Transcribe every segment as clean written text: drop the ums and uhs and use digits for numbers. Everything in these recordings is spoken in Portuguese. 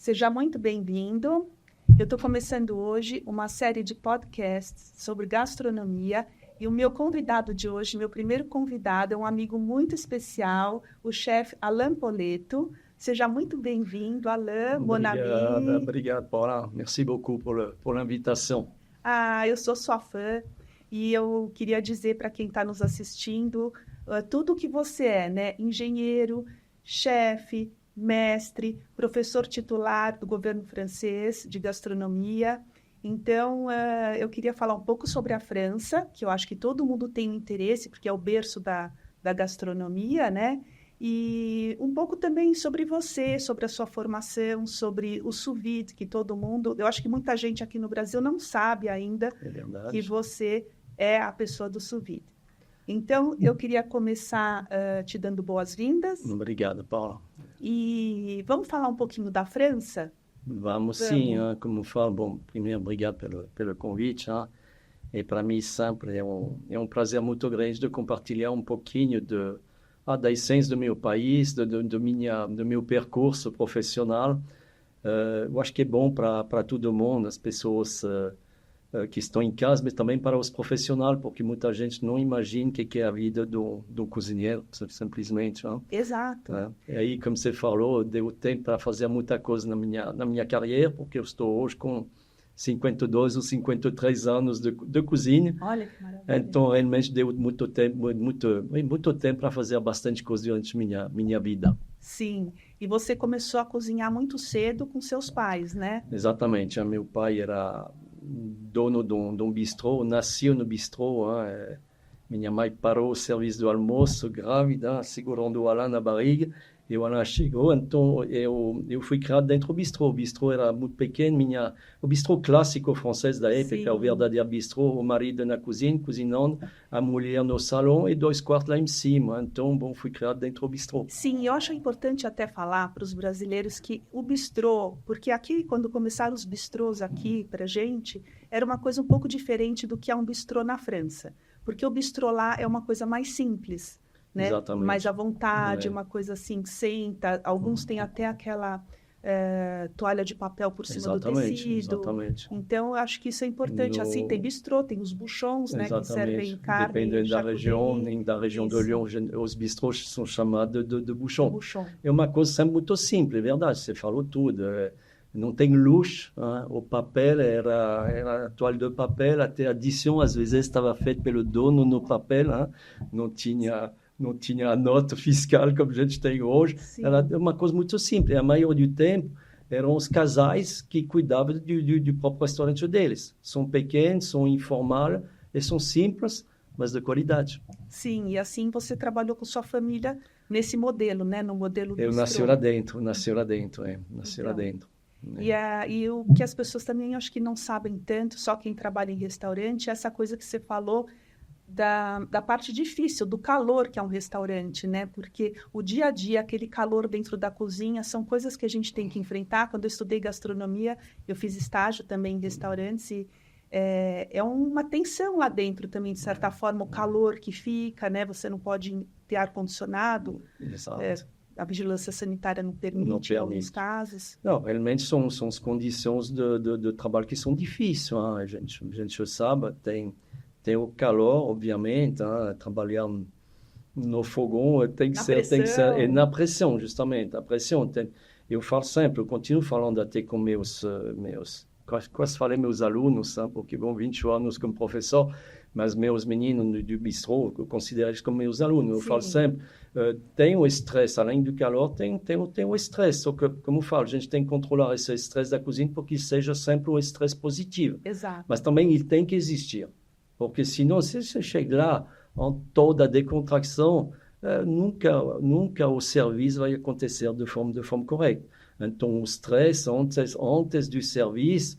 Seja muito bem-vindo. Eu estou começando hoje uma série de podcasts sobre gastronomia e o meu convidado de hoje, meu primeiro convidado, é um amigo muito especial, o chefe Alain Poletto. Seja muito bem-vindo, Alain, mon ami. Obrigado, Paula. Merci beaucoup pour l'invitation. Eu sou sua fã e eu queria dizer para quem está nos assistindo tudo o que você é, né? Engenheiro, chefe, mestre, professor titular do governo francês de gastronomia. Então, eu queria falar um pouco sobre a França, que eu acho que todo mundo tem um interesse, porque é o berço da gastronomia, né? E um pouco também sobre você, sobre a sua formação, sobre o sous vide, que todo mundo... Eu acho que muita gente aqui no Brasil não sabe ainda que você é a pessoa do sous vide. Então, eu queria começar te dando boas-vindas. Obrigado, Paula. E vamos falar um pouquinho da França? Vamos sim, como falo. Bom, primeiro, obrigado pelo convite. E para mim sempre é um prazer muito grande de compartilhar um pouquinho da essência do meu país, do meu percurso profissional. Eu acho que é bom para todo mundo, as pessoas que estão em casa, mas também para os profissionais, porque muita gente não imagina o que é a vida do cozinheiro, simplesmente. Exato. E aí, como você falou, deu tempo para fazer muita coisa na minha carreira, porque eu estou hoje com 52 ou 53 anos de cozinha. Olha que maravilha. Então, realmente deu muito tempo para fazer bastante coisa durante minha vida. Sim. E você começou a cozinhar muito cedo com seus pais, né? Exatamente. Meu pai era dono de um bistrô, nasceu no bistrô. Minha mãe parou o serviço do almoço, grávida, segurando o Alain na barriga. E o Alain chegou, então eu fui criado dentro do bistrô. O bistrô era muito pequeno, o bistrô clássico francês da época, Sim. o verdadeiro bistrô, o marido na cozinha, cozinhando, a mulher no salão e 2 quartos lá em cima. Então, bom, fui criado dentro do bistrô. Sim, eu acho importante até falar para os brasileiros que o bistrô, porque aqui, quando começaram os bistrôs aqui para gente, era uma coisa um pouco diferente do que é um bistrô na França. Porque o bistrô lá é uma coisa mais simples, né? Exatamente. Mais à vontade, uma coisa assim, senta. Alguns têm até aquela toalha de papel por cima do tecido. Exatamente. Então, eu acho que isso é importante. Assim, tem bistrô, tem os bouchons, né, que servem carne. Dependendo da região do Lyon, os bistrôs são chamados de bouchon. É uma coisa sempre muito simples, é verdade, você falou tudo. Não tem luxo, o papel era a toalha de papel, até a adição às vezes estava feita pelo dono no papel, não tinha a nota fiscal como a gente tem hoje. Sim. Era uma coisa muito simples. A maioria do tempo eram os casais que cuidavam do próprio restaurante deles. São pequenos, são informais e são simples, mas de qualidade. Sim, e assim você trabalhou com sua família nesse modelo, né? No modelo do Eu nasci lá dentro. E o que as pessoas também acho que não sabem tanto, só quem trabalha em restaurante, é essa coisa que você falou da parte difícil, do calor que é um restaurante, né? Porque o dia a dia, aquele calor dentro da cozinha, são coisas que a gente tem que enfrentar. Quando eu estudei gastronomia, eu fiz estágio também em restaurantes e é uma tensão lá dentro também, de certa forma, o calor que fica, né? Você não pode ter ar-condicionado. Exato. A vigilância sanitária não permite em alguns casos. Não, realmente são as condições de trabalho que são difíceis. A gente sabe, tem o calor, obviamente, trabalhar no fogão tem que ser... na pressão, justamente, a pressão. Eu falo sempre, eu continuo falando até com quase falei meus alunos, porque vão 20 anos como professor, mas meus meninos do bistrô, eu considero eles como meus alunos. Eu falo sempre, tem o estresse, além do calor, tem o estresse. Só que, como eu falo, a gente tem que controlar esse estresse da cozinha para que seja sempre um estresse positivo. Exato. Mas também ele tem que existir. Porque senão, se você chega lá em toda a descontração, nunca o serviço vai acontecer de forma correta. Então, o stress antes do serviço,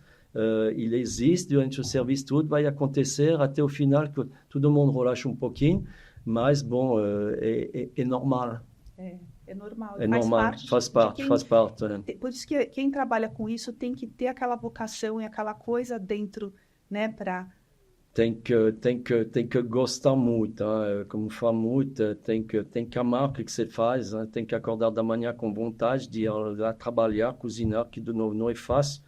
ele existe durante o serviço, tudo vai acontecer até o final, que todo mundo relaxa um pouquinho, mas, bom, é normal. É normal. É normal, faz parte. Por isso que quem trabalha com isso tem que ter aquela vocação e aquela coisa dentro, né, para tem que gostar muito, hein? Como fala muito, tem que amar o que você faz, hein? Tem que acordar da manhã com vontade de ir lá trabalhar, cozinhar, que de novo não é fácil.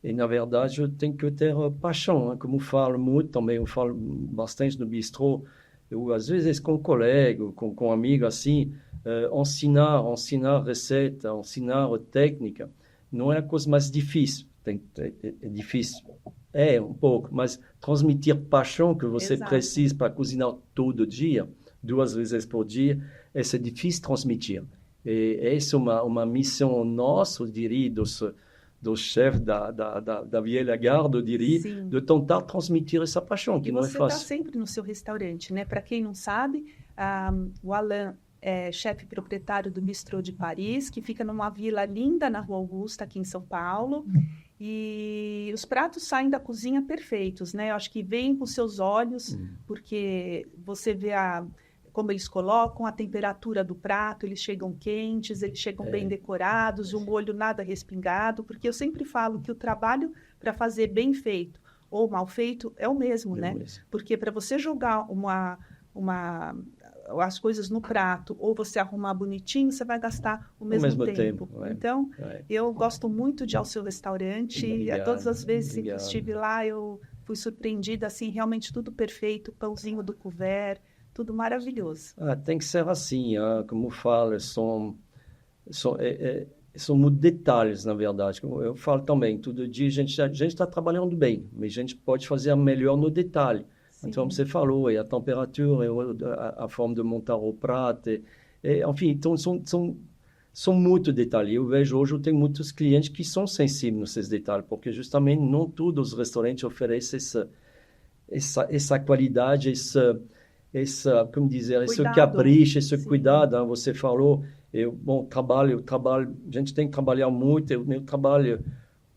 E, na verdade, eu tenho que ter paixão, hein? Como falo muito também, eu falo bastante no bistrô, eu, às vezes, com colega, com amigo, assim, ensinar receita, ensinar técnica, não é a coisa mais difícil. É difícil. É, um pouco, mas transmitir paixão que você Exato. precisa para cozinhar todo dia, 2 vezes por dia, isso é difícil transmitir. E essa é uma missão nossa, eu diria, dos chefes da velha guarda, eu diria, Sim. de tentar transmitir essa paixão, que E não é você está fácil. sempre no seu restaurante, né? Para quem não sabe, o Alain é chefe proprietário do Bistrô de Paris, que fica numa vila linda na Rua Augusta, aqui em São Paulo. E os pratos saem da cozinha perfeitos, né? Eu acho que vem com seus olhos, porque você vê como eles colocam a temperatura do prato, eles chegam quentes, eles chegam bem decorados, o molho nada respingado, porque eu sempre falo que o trabalho para fazer bem feito ou mal feito é o mesmo, né? Porque para você jogar as coisas no prato ou você arrumar bonitinho, você vai gastar o mesmo tempo. Então, eu gosto muito de ir ao seu restaurante. Obrigado, Todas as vezes que obrigado. estive lá, eu fui surpreendida, assim, realmente tudo perfeito, pãozinho do couvert, tudo maravilhoso. Tem que ser assim, como falo, são muitos detalhes, na verdade. Como eu falo também, todo dia a gente está trabalhando bem, mas a gente pode fazer melhor no detalhe. Sim. Então, você falou, a temperatura, a forma de montar o prato, enfim, então são muitos detalhes. Eu vejo hoje, eu tenho muitos clientes que são sensíveis nesses detalhes, porque justamente não todos os restaurantes oferecem essa qualidade, como dizer, esse capricho, esse cuidado. Você falou, trabalho, a gente tem que trabalhar muito, eu trabalho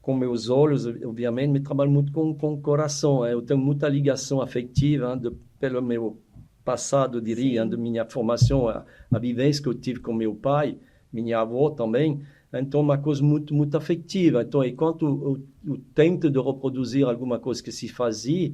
com meus olhos, obviamente, mas trabalho muito com o coração. Eu tenho muita ligação afetiva, pelo meu passado, diria, da minha formação, a vivência que eu tive com meu pai, minha avó também. Então, uma coisa muito, muito afetiva. Então, enquanto eu tento de reproduzir alguma coisa que se fazia,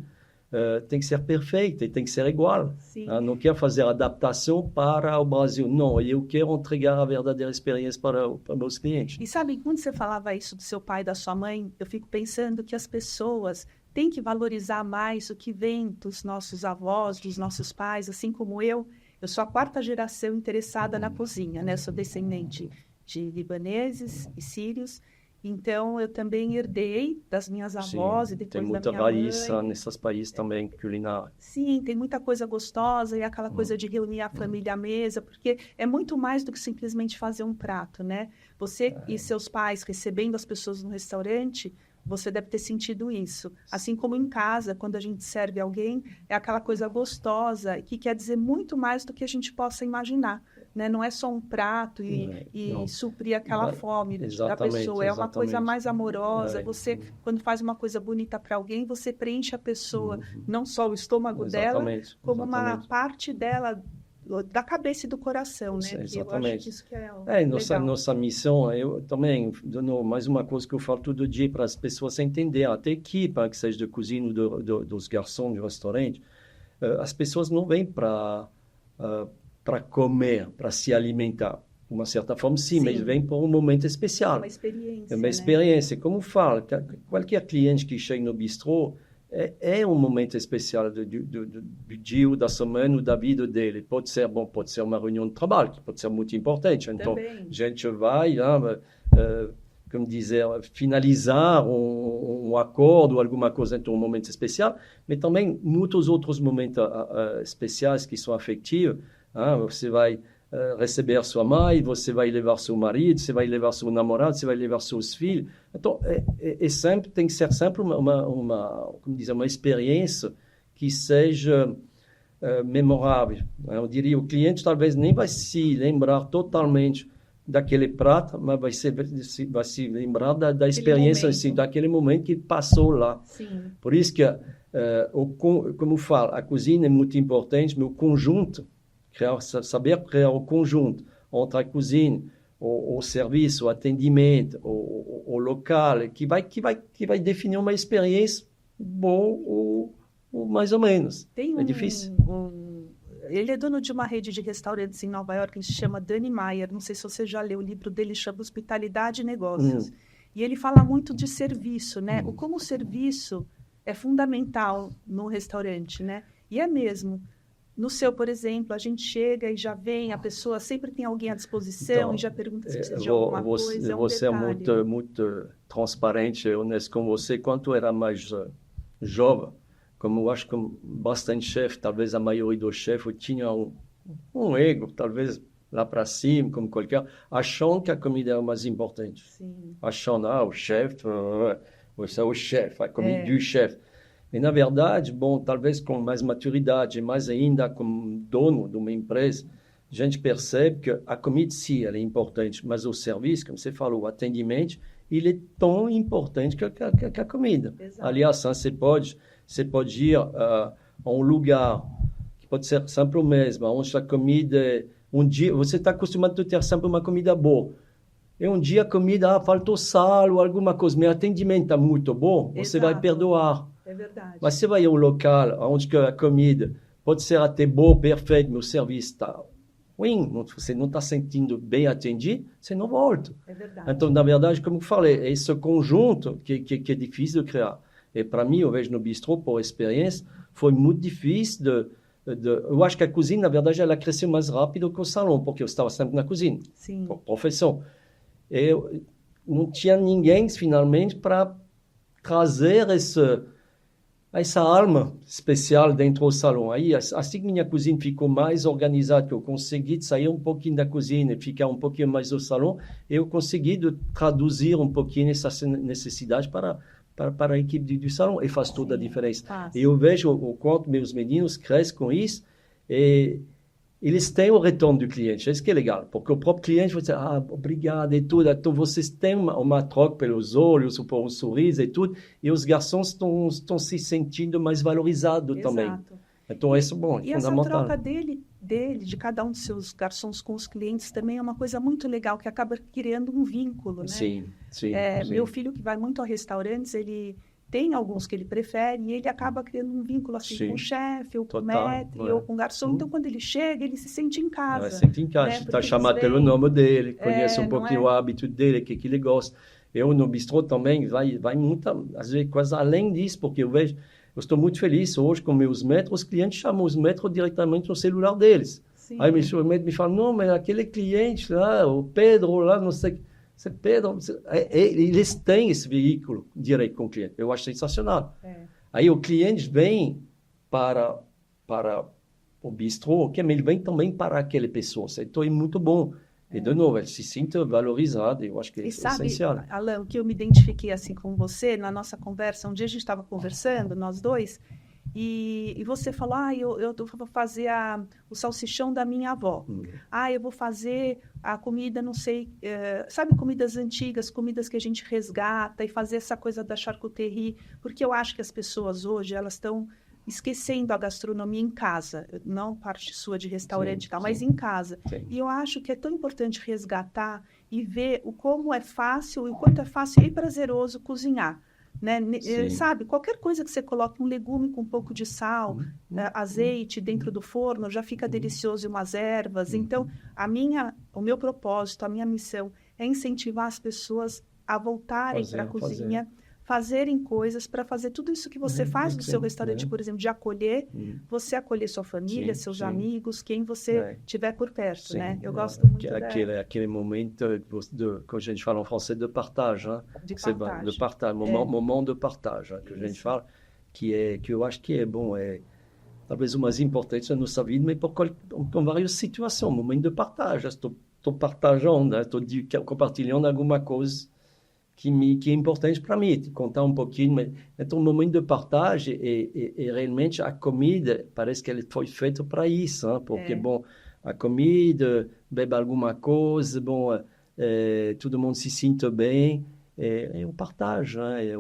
tem que ser perfeita e tem que ser igual. Não quero fazer adaptação para o Brasil. Não, eu quero entregar a verdadeira experiência para meus clientes. E sabe, quando você falava isso do seu pai e da sua mãe, eu fico pensando que as pessoas têm que valorizar mais o que vem dos nossos avós, dos nossos pais, assim como eu. Eu sou a 4ª geração interessada na cozinha, né? Eu sou descendente de libaneses e sírios. Então, eu também herdei das minhas avós e depois da minha mãe. Tem muita raiz nesses países também, culinária. Sim, tem muita coisa gostosa e aquela coisa de reunir a família à mesa, porque é muito mais do que simplesmente fazer um prato, né? Você e seus pais recebendo as pessoas no restaurante, você deve ter sentido isso. Assim como em casa, quando a gente serve alguém, é aquela coisa gostosa que quer dizer muito mais do que a gente possa imaginar. Né? Não é só um prato e suprir aquela fome da pessoa. É uma coisa mais amorosa. Você, quando faz uma coisa bonita para alguém, você preenche a pessoa, não só o estômago dela, como uma parte dela, da cabeça e do coração, né? Exatamente. Eu acho que isso que é nossa missão, eu também, mais uma coisa que eu falo todo dia para as pessoas entenderem, até equipe, que seja de cozinha dos garçons do restaurante, as pessoas não vêm para comer, para se alimentar. De uma certa forma, sim, mas vem por um momento especial. É uma experiência. Né? Como falo, qualquer cliente que chega no bistrô, é um momento especial do dia, da semana, da vida dele. Pode ser uma reunião de trabalho, que pode ser muito importante. Então, a gente vai, como dizer, finalizar um acordo, alguma coisa, então um momento especial, mas também muitos outros momentos especiais que são afetivos. Você vai receber sua mãe, você vai levar seu marido, você vai levar seu namorado, você vai levar seus filhos. Então, tem que ser sempre uma experiência que seja memorável. Eu diria, o cliente talvez nem vai se lembrar totalmente daquele prato, mas vai se lembrar da experiência, assim, daquele momento que passou lá. Sim. Por isso que, como eu falo, a cozinha é muito importante, mas o conjunto, saber criar o conjunto entre a cozinha, o serviço, o atendimento, o local, que vai definir uma experiência boa ou mais ou menos. Tem é difícil. Ele é dono de uma rede de restaurantes em Nova York, que se chama Danny Meyer. Não sei se você já leu o livro dele, chama Hospitalidade e Negócios. E ele fala muito de serviço, né? Como o serviço é fundamental no restaurante, né? E é mesmo. No seu, por exemplo, a gente chega e já vem, a pessoa sempre tem alguém à disposição Então, e já pergunta se precisa de alguma coisa. Você é muito transparente e honesto com você. Quando eu era mais jovem, como eu acho que bastante chefe, talvez a maioria dos chefes tinha um ego, talvez lá para cima, como qualquer, achando que a comida era o mais importante. Sim. Achando, o chefe, você é o chefe, a comida do chefe. E, na verdade, talvez com mais maturidade, mais ainda como dono de uma empresa, a gente percebe que a comida, sim, ela é importante, mas o serviço, como você falou, o atendimento, ele é tão importante que a comida. Exato. Aliás, você pode ir a um lugar que pode ser sempre o mesmo, onde a comida, um dia, você está acostumado a ter sempre uma comida boa. E um dia a comida, faltou sal ou alguma coisa, mas o atendimento está muito bom, você vai perdoar. É verdade. Mas você vai a um local onde a comida pode ser até boa, perfeita, mas o serviço está ruim, você não está sentindo bem atendido, você não volta. É verdade. Então, na verdade, como eu falei, é esse conjunto que é difícil de criar. E para mim, eu vejo no bistrô, por experiência, foi muito difícil eu acho que a cozinha, na verdade, ela cresceu mais rápido que o salão, porque eu estava sempre na cozinha, por profissão. Eu não tinha ninguém, finalmente, para trazer essa alma especial dentro do salão. Aí, assim que minha cozinha ficou mais organizada, que eu consegui sair um pouquinho da cozinha e ficar um pouquinho mais no salão, eu consegui traduzir um pouquinho essa necessidade para a equipe do salão, e faz toda a diferença. E eu vejo o quanto meus meninos crescem com isso, e eles têm o retorno do cliente. Isso que é legal, porque o próprio cliente vai dizer, obrigado e tudo. Então, vocês têm uma troca pelos olhos, por um sorriso e tudo, e os garçons estão se sentindo mais valorizados também. Então, isso é bom, é fundamental. E essa troca de cada um dos seus garçons com os clientes também é uma coisa muito legal, que acaba criando um vínculo, né? Sim. Meu filho, que vai muito a restaurantes, ele tem alguns que ele prefere e ele acaba criando um vínculo assim, com o chefe, ou com o maître, ou com o garçom. Então, quando ele chega, ele se sente em casa. Se sente em casa, está chamado pelo nome dele, conhece um pouquinho o hábito dele, o que ele gosta. Eu, no bistrô também, vai muito, às vezes, quase além disso, porque eu estou muito feliz hoje com meus maîtres, os clientes chamam os maîtres diretamente no celular deles. Sim. Aí o maître me fala, não, mas aquele cliente lá, o Pedro lá, não sei... Pedro, eles têm esse veículo direto com o cliente. Eu acho sensacional. Aí o cliente vem para o bistrô, mas ele vem também para aquela pessoa. Então é muito bom. E, de novo, ele se sente valorizado. Eu acho que é essencial. Alain, o que eu me identifiquei assim com você, na nossa conversa, um dia a gente estava conversando, nós dois, e você falou, eu vou fazer o salsichão da minha avó. Eu vou fazer a comida, não sei, sabe, comidas antigas, comidas que a gente resgata, e fazer essa coisa da charcuterie, porque eu acho que as pessoas hoje, elas estão esquecendo a gastronomia em casa, não parte sua de restaurante e tal, mas em casa. E eu acho que é tão importante resgatar e ver como é fácil, e o quanto é fácil e prazeroso cozinhar. Né? Sabe, qualquer coisa que você coloque, um legume com um pouco de sal, azeite dentro do forno, já fica delicioso, e umas ervas. Então, o meu propósito, a minha missão é incentivar as pessoas a voltarem para a cozinha, fazerem coisas para fazer tudo isso que você faz no seu restaurante, por exemplo, de acolher, você acolher sua família, seus amigos, quem você tiver por perto, né? Eu gosto muito aquele momento que a gente fala em francês de partage, hein? De partage, moment de partage, que a gente fala, que eu acho que é bom, talvez o mais importante na nossa vida, mas com várias situações, momento de partage, estou partajando, estou compartilhando alguma coisa que é importante para mim, contar um pouquinho. Mas, então, o momento de partage é realmente a comida, parece que ela foi feita para isso, hein? Porque, a comida, bebe alguma coisa, todo mundo se sinta bem, é um partage. Hein?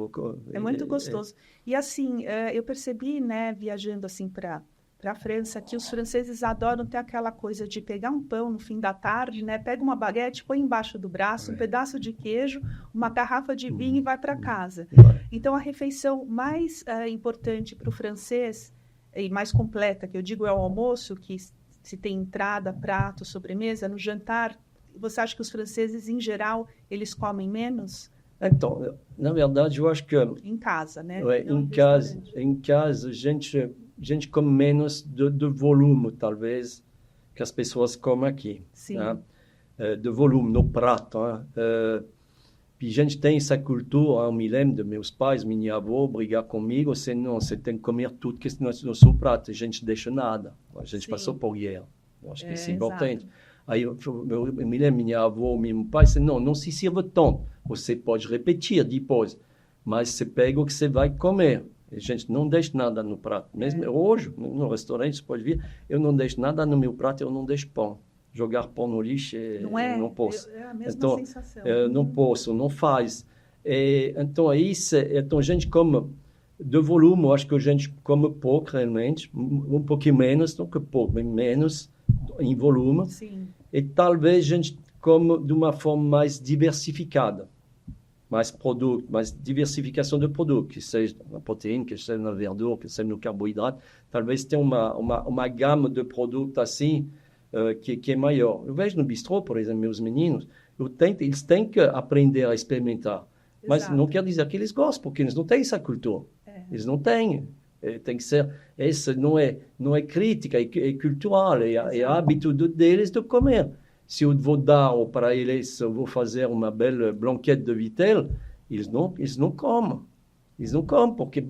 É muito gostoso. E, assim, eu percebi, né, viajando assim para para a França, que os franceses adoram ter aquela coisa de pegar um pão no fim da tarde, né? Pega uma baguete, põe embaixo do braço, um pedaço de queijo, uma garrafa de vinho e vai para casa. Então, a refeição mais importante para o francês, e mais completa, que eu digo, é o almoço, que se tem entrada, prato, sobremesa. No jantar, você acha que os franceses, em geral, eles comem menos? Então, na verdade, eu acho que... Em casa, né? Em casa, a gente come menos de volume, talvez, que as pessoas comem aqui. Sim. Né? De volume, no prato. E a gente tem essa cultura, eu me lembro de meus pais, minha avó, brigar comigo, não, você tem que comer tudo que está no seu prato, a gente deixa nada. A gente passou por guerra. Eu acho que isso é importante. Exato. Aí eu me lembro, minha avó, meu pai, disse, não se sirva tanto. Você pode repetir depois, mas você pega o que você vai comer. A gente não deixa nada no prato. Mesmo hoje, no restaurante, você pode ver, eu não deixo nada no meu prato, eu não deixo pão. Jogar pão no lixo, não posso. É a mesma então, sensação. Não posso, não faz. Então, a gente come de volume, eu acho que a gente come pouco realmente, um pouquinho menos, não que pouco, mas menos em volume. Sim. E talvez a gente come de uma forma mais diversificada. Mais produto, mais diversificação de produto, que seja na proteína, que seja na verdura, que seja no carboidrato. Talvez tenha uma gama de produtos assim que é maior. Eu vejo no bistrô, por exemplo, meus meninos, eles têm que aprender a experimentar. Mas Exato. não quer dizer que eles gostam, porque eles não têm essa cultura. Eles não têm. Tem que ser... Essa não é crítica, é cultural, é hábito deles de comer. Se eu vou dar para eles, eu vou fazer uma bela blanquette de vitela, eles não comem. Eles não comem, porque,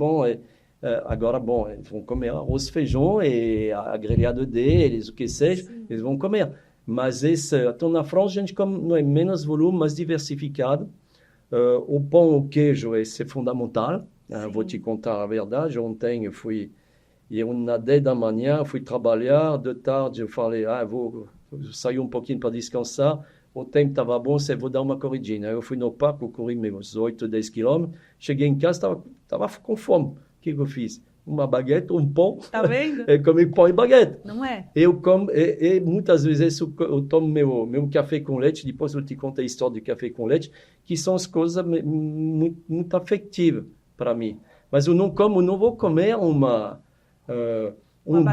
agora, eles vão comer arroz, feijão e a grelhada deles, o que seja, sim, eles vão comer. Mas então, na França, a gente come não é menos volume, mas diversificado. O pão, o queijo, isso é fundamental. Vou te contar a verdade. Ontem, eu nadei da manhã, fui trabalhar, de tarde, eu falei, vou sair um pouquinho para descansar. O tempo estava bom, vou dar uma corridinha. Eu fui no parque, eu corri meus 8, 10 quilômetros. Cheguei em casa, estava com fome. O que eu fiz? Uma baguete, um pão. Tá vendo? Eu comi pão e baguete. Não é? Eu como, e muitas vezes eu tomo meu café com leite, depois eu te conto a história do café com leite, que são as coisas muito, muito afetivas para mim. Mas eu não vou comer um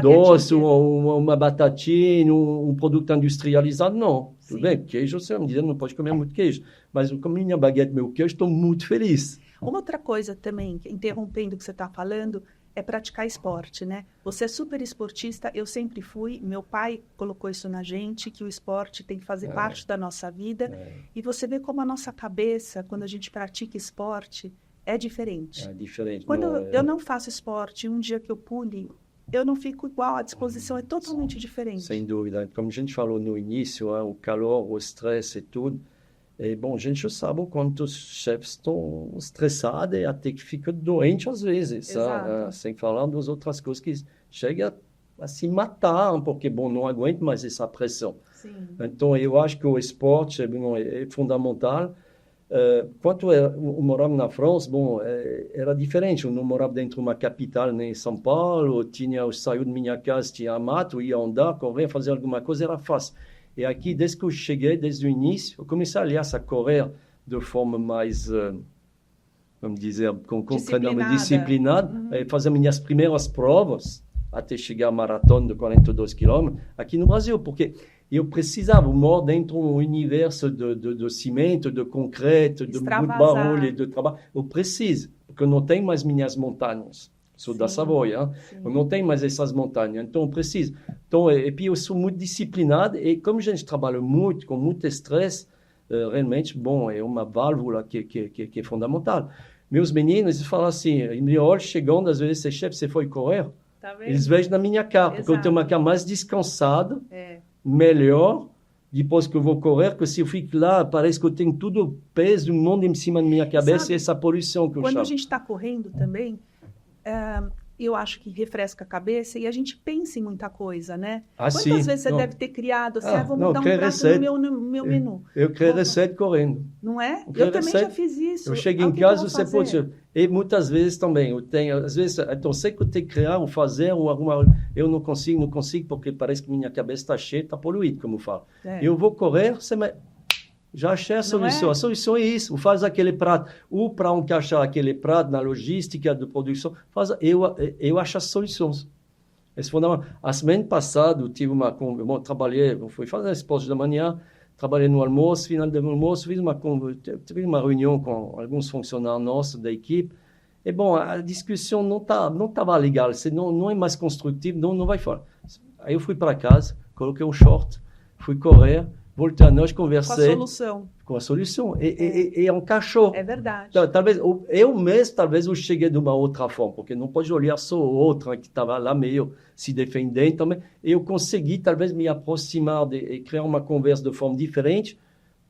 doce, uma batatinha, um produto industrializado, não. Tudo bem, queijo, você me diz, não pode comer muito queijo. Mas eu comi minha baguete, meu queijo, estou muito feliz. Uma outra coisa também, interrompendo o que você está falando, é praticar esporte, né? Você é super esportista, eu sempre fui, meu pai colocou isso na gente, que o esporte tem que fazer parte da nossa vida. E você vê como a nossa cabeça, quando a gente pratica esporte, é diferente. É diferente. Quando eu não faço esporte, um dia que eu pule, eu não fico igual, a disposição é totalmente diferente. Sem dúvida. Como a gente falou no início, o calor, o estresse e tudo. E, a gente sabe o quanto os chefes estão estressados e até que ficam doentes às vezes. Sem falar das outras coisas que chegam a se matar, porque, não aguento mais essa pressão. Sim. Então, eu acho que o esporte é fundamental. Quando eu morava na França, era diferente. Eu não morava dentro de uma capital, nem em São Paulo. Eu saí de minha casa, tinha mato, ia andar, correr, fazer alguma coisa, era fácil. E aqui, desde que eu cheguei, desde o início, eu comecei, aliás, a correr de forma mais, vamos dizer, com treinamento disciplinado, fazer minhas primeiras provas, até chegar à maratona de 42 quilômetros, aqui no Brasil, porque eu precisava, eu moro dentro de um universo de cimento, de concreto, de muito barulho, de trabalho. Eu preciso, porque eu não tenho mais minhas montanhas. Sou da Savoia, eu não tenho mais essas montanhas, então eu preciso. Então, e puis eu sou muito disciplinado e como a gente trabalha muito, com muito estresse, realmente, é uma válvula que é fundamental. Meus meninos falam assim, me olham chegando, às vezes, chefe, você foi correr? Tá vendo? Eles veem na minha cara, porque eu tenho uma cara mais descansada, melhor, depois que eu vou correr, que se eu fico lá, parece que eu tenho tudo o peso do mundo em cima da minha cabeça e essa poluição que eu chamo. Quando a gente está correndo também, eu acho que refresca a cabeça e a gente pensa em muita coisa, né? Ah, Quantas sim. vezes você Não. deve ter criado assim, vou Não, mudar um criei prato receita. no meu menu. Eu criei Vou- receita correndo. Não é? Eu Eu criei também já receita. fiz isso. Eu chego Ah, em o que que eu casa, vou você fazer? pode... E muitas vezes também, eu tenho... Às vezes, então, sei que eu tenho que criar ou fazer ou alguma... Eu não consigo, porque parece que minha cabeça está cheia, está poluída, como eu falo. É. Eu vou correr, já achei a solução. é? A solução é isso. Faz aquele prato. Ou para encaixar aquele prato na logística de produção, eu acho as soluções. Esse fundamental. A semana passada, eu tive trabalhei, fui fazer esporte da manhã, trabalhei no almoço, final do almoço, tive uma reunião com alguns funcionários nossos da equipe. E bom, a discussão não estava legal, não é mais construtivo, não vai fora. Aí eu fui para casa, coloquei um short, fui correr, voltei à noite, conversei. Com a solução. Com a solução. E é um cachorro. É verdade. Talvez, eu mesmo, talvez eu cheguei de uma outra forma, porque não pode olhar só o outro que estava lá meio se defendendo também. Eu consegui, talvez, me aproximar e criar uma conversa de forma diferente,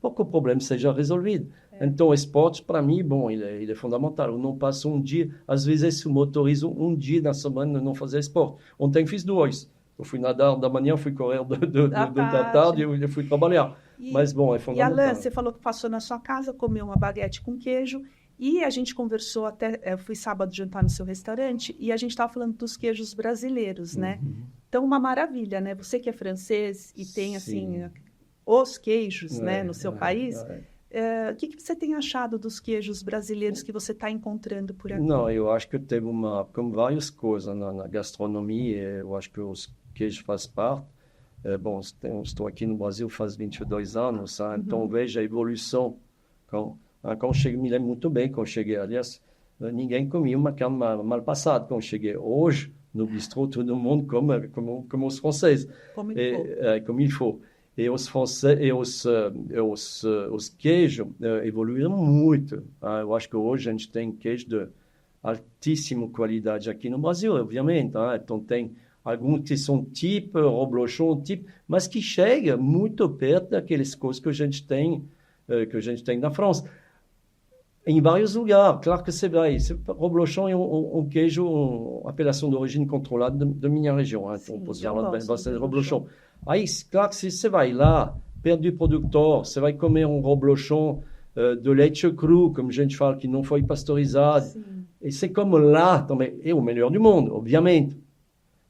para que o problema seja resolvido. Então, o esporte, para mim, bom, ele é fundamental. Eu não passo um dia, às vezes eu motorizo um dia na semana não fazer esporte. Ontem fiz 2. Eu fui nadar da manhã, fui correr da tarde e eu fui trabalhar. Mas, bom, é fundamental. E, Alain, você falou que passou na sua casa, comeu uma baguete com queijo, e a gente conversou até, eu fui sábado jantar no seu restaurante, e a gente estava falando dos queijos brasileiros, né? Então, uma maravilha, né? Você que é francês e tem, assim, os queijos, né, no seu país... O que você tem achado dos queijos brasileiros que você está encontrando por aqui? Não, eu acho que teve como várias coisas na gastronomia, eu acho que os queijos fazem parte. Bom, estou aqui no Brasil faz 22 anos, então vejo a evolução. Quando cheguei, me lembro muito bem, quando cheguei, aliás, ninguém comia uma carne mal passada. Quando cheguei hoje, no bistrô, todo mundo come como os franceses. Como il faut. E os franceses, os queijos evoluíram muito. Eu acho que hoje a gente tem queijo de altíssima qualidade aqui no Brasil, obviamente. Então tem alguns que são tipo reblochon, mas que chega muito perto daqueles coisas que a gente tem na França. Em vários lugares, claro que você vai. Reblochon é um queijo, uma apelação de origem controlada da minha região. Então, posso falar bastante de reblochon. Aí, claro que se você vai lá, perto do produtor, você vai comer um reblochon de leite cru, como a gente fala, que não foi pasteurizado. Sim. E c'est como lá também, é o melhor do mundo, obviamente.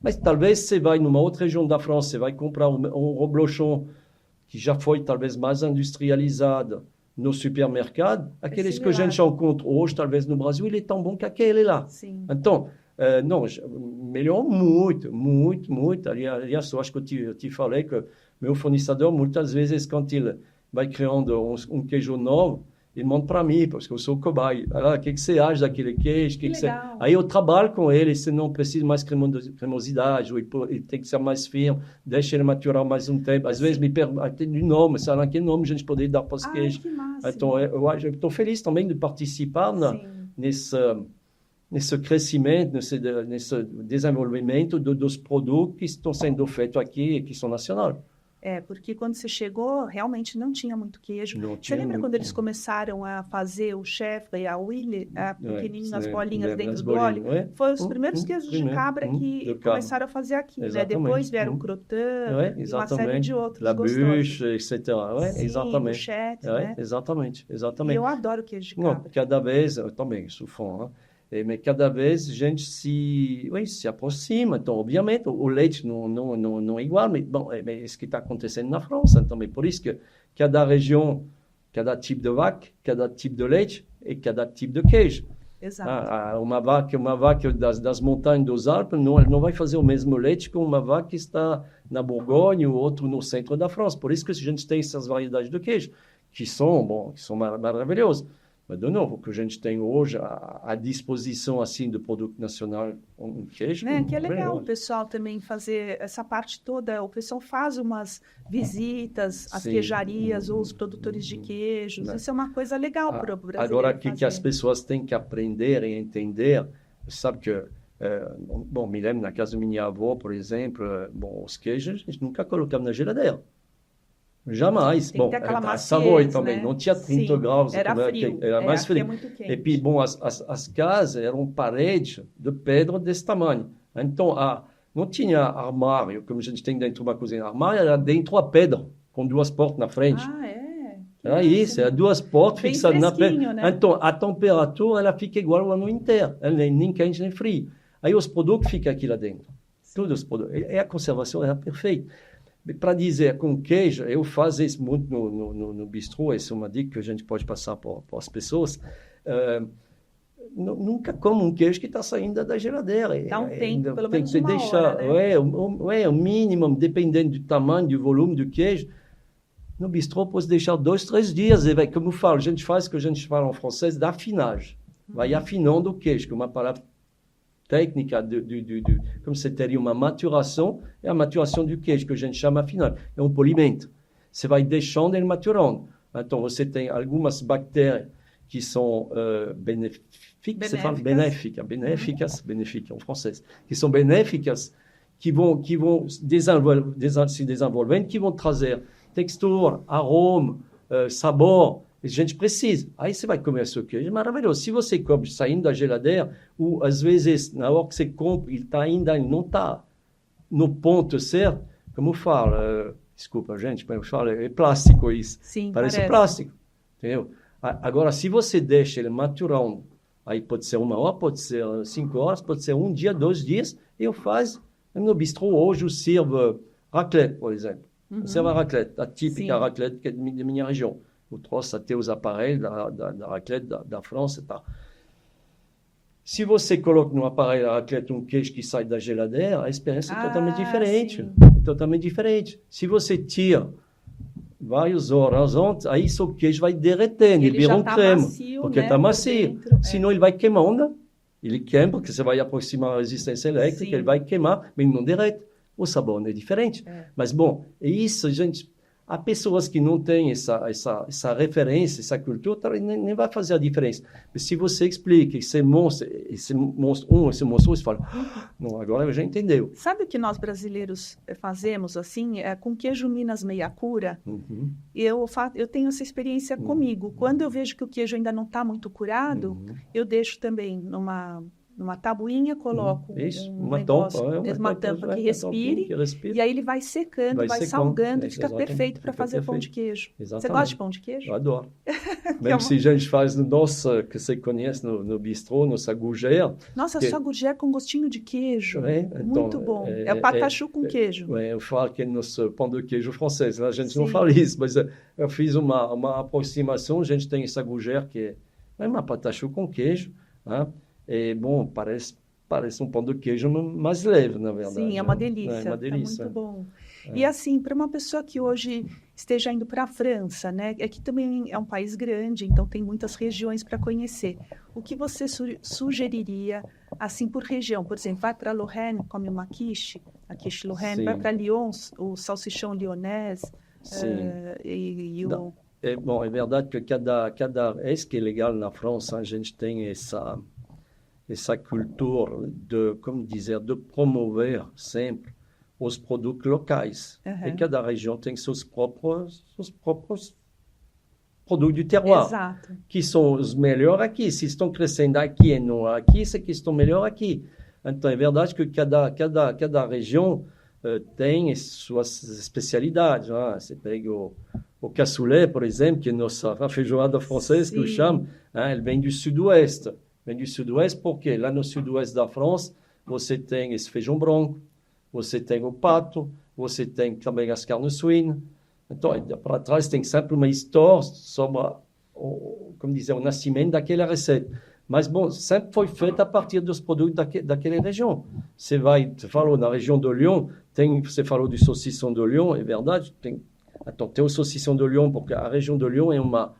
Mas talvez você vai numa outra região da França, você vai comprar um reblochon que já foi talvez mais industrializado no supermercado, aqueles que a gente encontra hoje, talvez no Brasil, ele é tão bom que aquele lá. Sim. Então, não, melhorou muito, muito, muito. Aliás, eu acho que eu te falei que meu fornecedor, muitas vezes, quando ele vai criando um queijo novo, ele manda para mim, porque eu sou cobaia. O que você acha daquele queijo? Aí eu trabalho com ele, se não precisa mais cremosidade, ou ele tem que ser mais firme, deixa ele maturar mais um tempo. Às vezes me perguntam de nome, sabe que nome a gente poderia dar para os queijos. Então, eu estou feliz também de participar nesse crescimento, nesse desenvolvimento dos produtos que estão sendo feitos aqui e que são nacionais. Porque quando você chegou, realmente não tinha muito queijo. Você lembra quando eles começaram a fazer o chèvre e a Willy, pequenininho, as bolinhas dentro do óleo? Foi os primeiros queijos de cabra que começaram a fazer aqui, né? Depois vieram o croûte e uma série de outros gostosos. La bûche, etc. Sim, exatamente. Buchette, né? Exatamente. E eu adoro queijo de cabra. Cada vez, eu também sou fã, mas cada vez a gente se aproxima. Então, obviamente, o leite não é igual, mas bom, é isso que está acontecendo na França também. Por isso que cada região, cada tipo de vaca, cada tipo de leite e cada tipo de queijo. Exato. Uma vaca das montanhas dos Alpes não vai fazer o mesmo leite que uma vaca que está na Borgonha ou outro no centro da França. Por isso que a gente tem essas variedades de queijo, que são maravilhosas. Mas, de novo, o que a gente tem hoje à disposição, assim, do produto nacional, um queijo... Que é legal o pessoal também fazer essa parte toda. O pessoal faz umas visitas às queijarias ou os produtores de queijos. Isso é uma coisa legal para o brasileiro. Agora, que as pessoas têm que aprender e entender, sabe que... me lembro, na casa da minha avó, por exemplo, os queijos, a gente nunca colocava na geladeira. Jamais. Tem Bom, que ter aquela maciez, Savoy também, né? não tinha 30 Sim, graus, era frio. era mais Aqui frio. é muito quente. E puis, bom, as casas eram paredes de pedra desse tamanho. Então, não tinha armário, como a gente tem dentro de uma cozinha. Armário era dentro a pedra, com duas portas na frente. Ah, é? Que Era massa, isso, era duas portas bem fixadas na pedra. fresquinho, né? Então, a temperatura, ela fica igual o ano inteiro. Ela nem quente nem frio. Aí os produtos ficam aqui lá dentro. Todos os produtos. E a conservação era perfeita. Para dizer com queijo, eu faço isso muito no bistrô, essa é uma dica que a gente pode passar para as pessoas. Nunca como um queijo que está saindo da geladeira. Dá um tempo, pelo tem menos que uma deixar, hora, né? o mínimo, dependendo do tamanho, do volume do queijo. No bistrô, pode deixar 2, 3 dias. E vai, como eu falo, a gente faz o que a gente fala em francês, d'affinage. Vai afinando o queijo, que é uma palavra técnica, como você teria uma maturação, é a maturação do queijo, que a gente chama afinado. É um polimento. Você vai deixando ele maturando. Então, você tem algumas bactérias que são benéficas, você fala benéficas em francês, que são benéficas, que vão se desenvolvendo, que vão trazer textura, aroma, sabor. A gente precisa. Aí você vai comer esse queijo, é maravilhoso. Se você come saindo da geladeira, ou às vezes, na hora que você compra, ele não está no ponto certo, como eu falo, desculpa, gente, mas eu falo, é plástico isso. Sim, parece plástico, entendeu? Agora, se você deixa ele maturando, aí pode ser 1 hora, pode ser 5 horas, pode ser 1 dia, 2 dias, eu faço. No bistrô, hoje, eu sirvo raclette, por exemplo. Eu sirvo a raclette, a típica raclette que é da minha região. Eu trouxe até os aparelhos da raclette da França e tal. Se você coloca no aparelho da raclette um queijo que sai da geladeira, a experiência é totalmente diferente. É totalmente diferente. Se você tira várias horas antes, aí seu queijo vai derretendo, ele vira um creme, macio, porque está macio. Senão ele vai queimando, ele queima, porque você vai aproximar a resistência elétrica, ele vai queimar, mas ele não derrete. O sabor não é diferente. Mas, bom, é isso, gente. Há pessoas que não têm essa referência, essa cultura, nem vai fazer a diferença. Mas se você explica esse monstro 1, esse monstro 2, você fala, não, agora já entendeu. Sabe o que nós brasileiros fazemos, assim, com queijo Minas meia cura? Eu tenho essa experiência comigo. Quando eu vejo que o queijo ainda não está muito curado, eu deixo também numa tabuinha, coloco uma tampa que respire, e aí ele vai secando, vai salgando, e fica perfeito para fazer pão de queijo. Exatamente. Você gosta de pão de queijo? Eu adoro. Mesmo se a gente faz no nosso, que você conhece no bistrô, nossa gougère. Nossa, só gougère com gostinho de queijo. Muito bom. É o patachu com queijo. Eu falo que é nosso pão de queijo francês. A gente não fala isso, mas eu fiz uma aproximação. A gente tem essa gougère que é uma patachu com queijo, né? É bom, parece um pão de queijo mais leve, na verdade. Sim, é uma delícia. É uma delícia. É muito bom. E assim, para uma pessoa que hoje esteja indo para a França, né? Aqui também é um país grande, então tem muitas regiões para conhecer. O que você sugeriria, assim, por região? Por exemplo, vai para Lorraine, come uma quiche, a quiche Lorraine. Vai para Lyon, o salsichão lyonnaise. Bom, é verdade que é que é legal na França, a gente tem essa cultura de, como dizer, de promover sempre os produtos locais. E cada região tem seus próprios produtos do terroir, que são os melhores aqui. Se estão crescendo aqui e não aqui, esses aqui estão melhores aqui. Então, é verdade que cada região tem suas especialidades. Você pega o cassoulet, por exemplo, que é nossa feijoada francesa, que eu chamo, ele vem do sudoeste. Vem do sudoeste porque lá no sudoeste da França você tem esse feijão branco, você tem o pato, você tem também as carnes suínas. Então, para trás tem sempre uma história sobre o nascimento daquela receita. Mas, bom, sempre foi feito a partir dos produtos daquela região. Você falou na região de Lyon, você falou do saucisson de Lyon, é verdade, tem o saucisson de Lyon, porque a região de Lyon é uma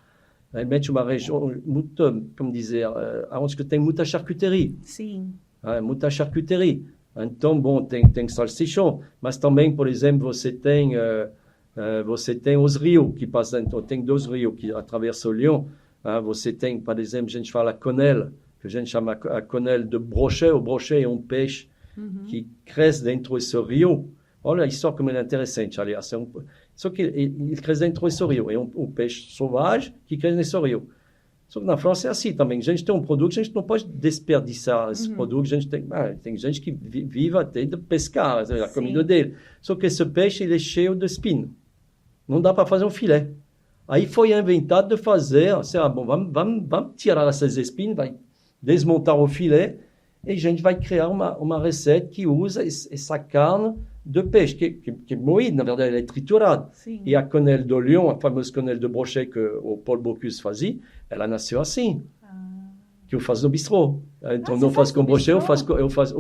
região muito, como dizer, onde tem muita charcuterie. Sim. Muita charcuterie. Então, bom, tem salsichão, mas também, por exemplo, você tem os rios que passam, então tem 2 rios que atravessam o Lyon. Você tem, por exemplo, a gente fala a quenelle, que a gente chama a quenelle de brochet. O brochet é um peixe que cresce dentro desse rio. Olha a história como é interessante, aliás. Só que ele cresce dentro desse rio. É um peixe sauvage que cresce nesse rio. Só que na França é assim também. A gente tem um produto, a gente não pode desperdiçar esse produto. A gente tem gente que vive até de pescar, a comida dele. Só que esse peixe, ele é cheio de espinhos. Não dá para fazer um filé. Aí foi inventado de fazer, vamos tirar essas espinhas, vai desmontar o filé e a gente vai criar uma receita que usa essa carne de peixe, que é moída, na verdade, ela é triturada. Sim. E a quenelle de Lyon, a fameuse quenelle de brochet que o Paul Bocuse fazia, ela nasceu assim, que eu faço no bistrô. Então, não faço com brochet, eu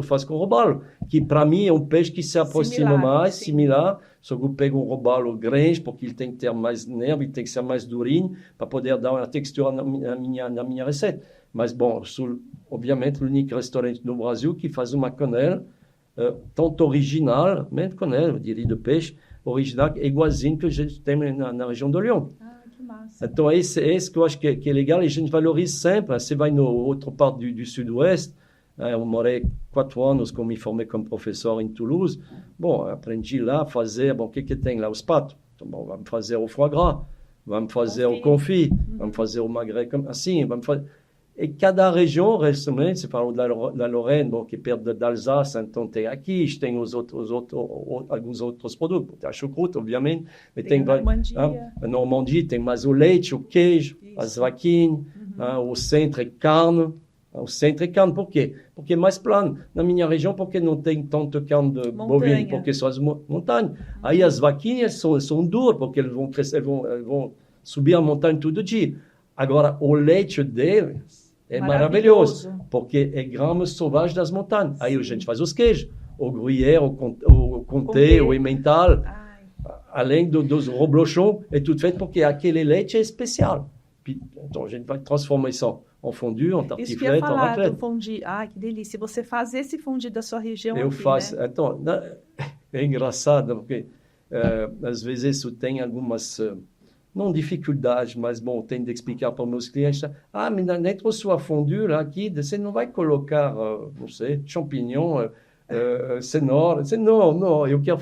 faço com robalo, que para mim é um peixe que se aproxima similar, só que eu pego um robalo grande, porque ele tem que ter mais nervo, ele tem que ser mais durinho, para poder dar uma textura na minha receita. Mas, bom, sou, obviamente, o único restaurante no Brasil que faz uma quenelle tanto original, mesmo quenelle, eu diria, de peixe, original, igualzinho que a gente tem na região do Lyon. Que massa. Então, esse que eu acho que é legal, e a gente valoriza sempre. Você vai na outra parte do Sudoeste, eu morei 4 anos, como me formei como professor em Toulouse. Bom, aprendi lá a fazer, o que tem lá? Os patos. Então, bom, vamos fazer o foie gras, vamos fazer o confit, vamos fazer o magret, assim, vamos fazer... E cada região, recentemente, você falou da Lorraine, que é perto d'Alsace, então tem aqui, tem alguns outros produtos. Tem a choucroute, obviamente, mas tem a Normandie, tem mais o leite, o queijo, as vaquinhas, o centro é carne. O centro é carne, por quê? Porque é mais plano. Na minha região, porque não tem tanta carne de bovina, porque são as montanhas. Aí as vaquinhas são duras, porque eles vão crescer, vão subir a montanha todo dia. Agora, o leite deles é maravilhoso, porque é grama sauvagem das montanhas. Aí a gente faz os queijos, o gruyère, o comté, o emmental, além dos reblochons, é tudo feito porque aquele leite é especial. Então a gente vai transformar isso em fondue, em tartiflette, em raclette. Fondue. Ai, que delícia. Você faz esse fondue da sua região eu aqui, faço, né? Então, é engraçado, porque às vezes eu tenho algumas... não dificuldades, mas bom, tenho de explicar para os meus clientes, mas dentro da sua fondue, lá, aqui, você não vai colocar, não sei, champignon, cenoura. Não, eu quero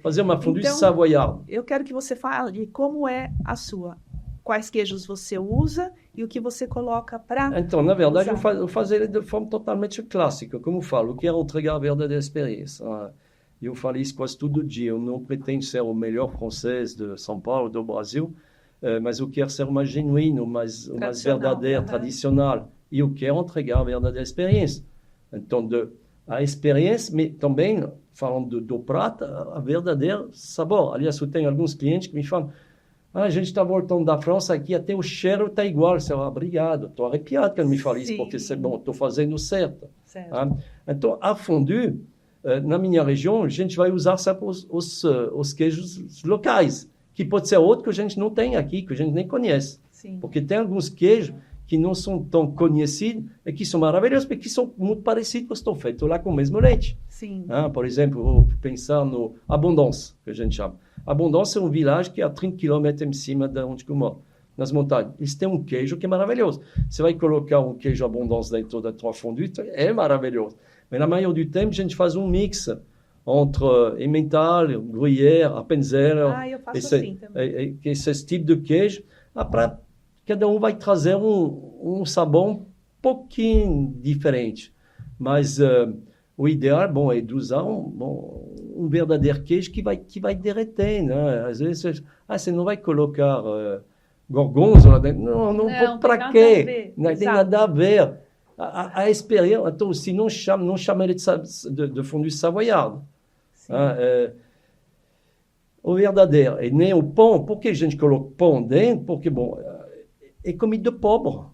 fazer uma fondue savoiarde. Eu quero que você fale como é a sua, quais queijos você usa e o que você coloca para Então, na verdade, eu faço ele de forma totalmente clássica, como eu falo, eu quero entregar a verdadeira experiência. Eu falo isso quase todo dia, eu não pretendo ser o melhor francês de São Paulo, do Brasil, mas eu quero ser mais genuíno, mais verdadeiro, tradicional. E eu quero entregar a verdadeira experiência. Então, a experiência, mas também, falando do prato, a verdadeira sabor. Aliás, eu tenho alguns clientes que me falam, a gente está voltando da França aqui, até o cheiro está igual. Obrigado, estou arrepiado que ele me fale isso, porque c'est bom, estou fazendo certo. Então, a fondue, na minha região, a gente vai usar sempre os queijos locais, que pode ser outro que a gente não tem aqui, que a gente nem conhece. Sim. Porque tem alguns queijos que não são tão conhecidos e que são maravilhosos, porque são muito parecidos com os que estão feitos lá com o mesmo leite. Sim. Por exemplo, vou pensar no Abondance, que a gente chama. Abondance é um village que é a 30 km em cima de onde eu moro, nas montanhas. Eles têm um queijo que é maravilhoso. Você vai colocar um queijo Abondance dentro da tua fondue, é maravilhoso. Mas na maioria do tempo, a gente faz um mix entre Emmental, Gruyère, Appenzeller, eu faço assim também. Esse tipo de queijo, para cada um vai trazer um sabor um pouquinho diferente. Mas o ideal, é de usar um verdadeiro queijo que vai derreter, né? Às vezes, você não vai colocar gorgonzola dentro. Não, para quê? Não tem nada a ver. A experiência, então, se não chama ele de fondue savoiarde. O verdadeiro, e nem o pão. Por que a gente coloca pão dentro? Porque, é comida de pobre.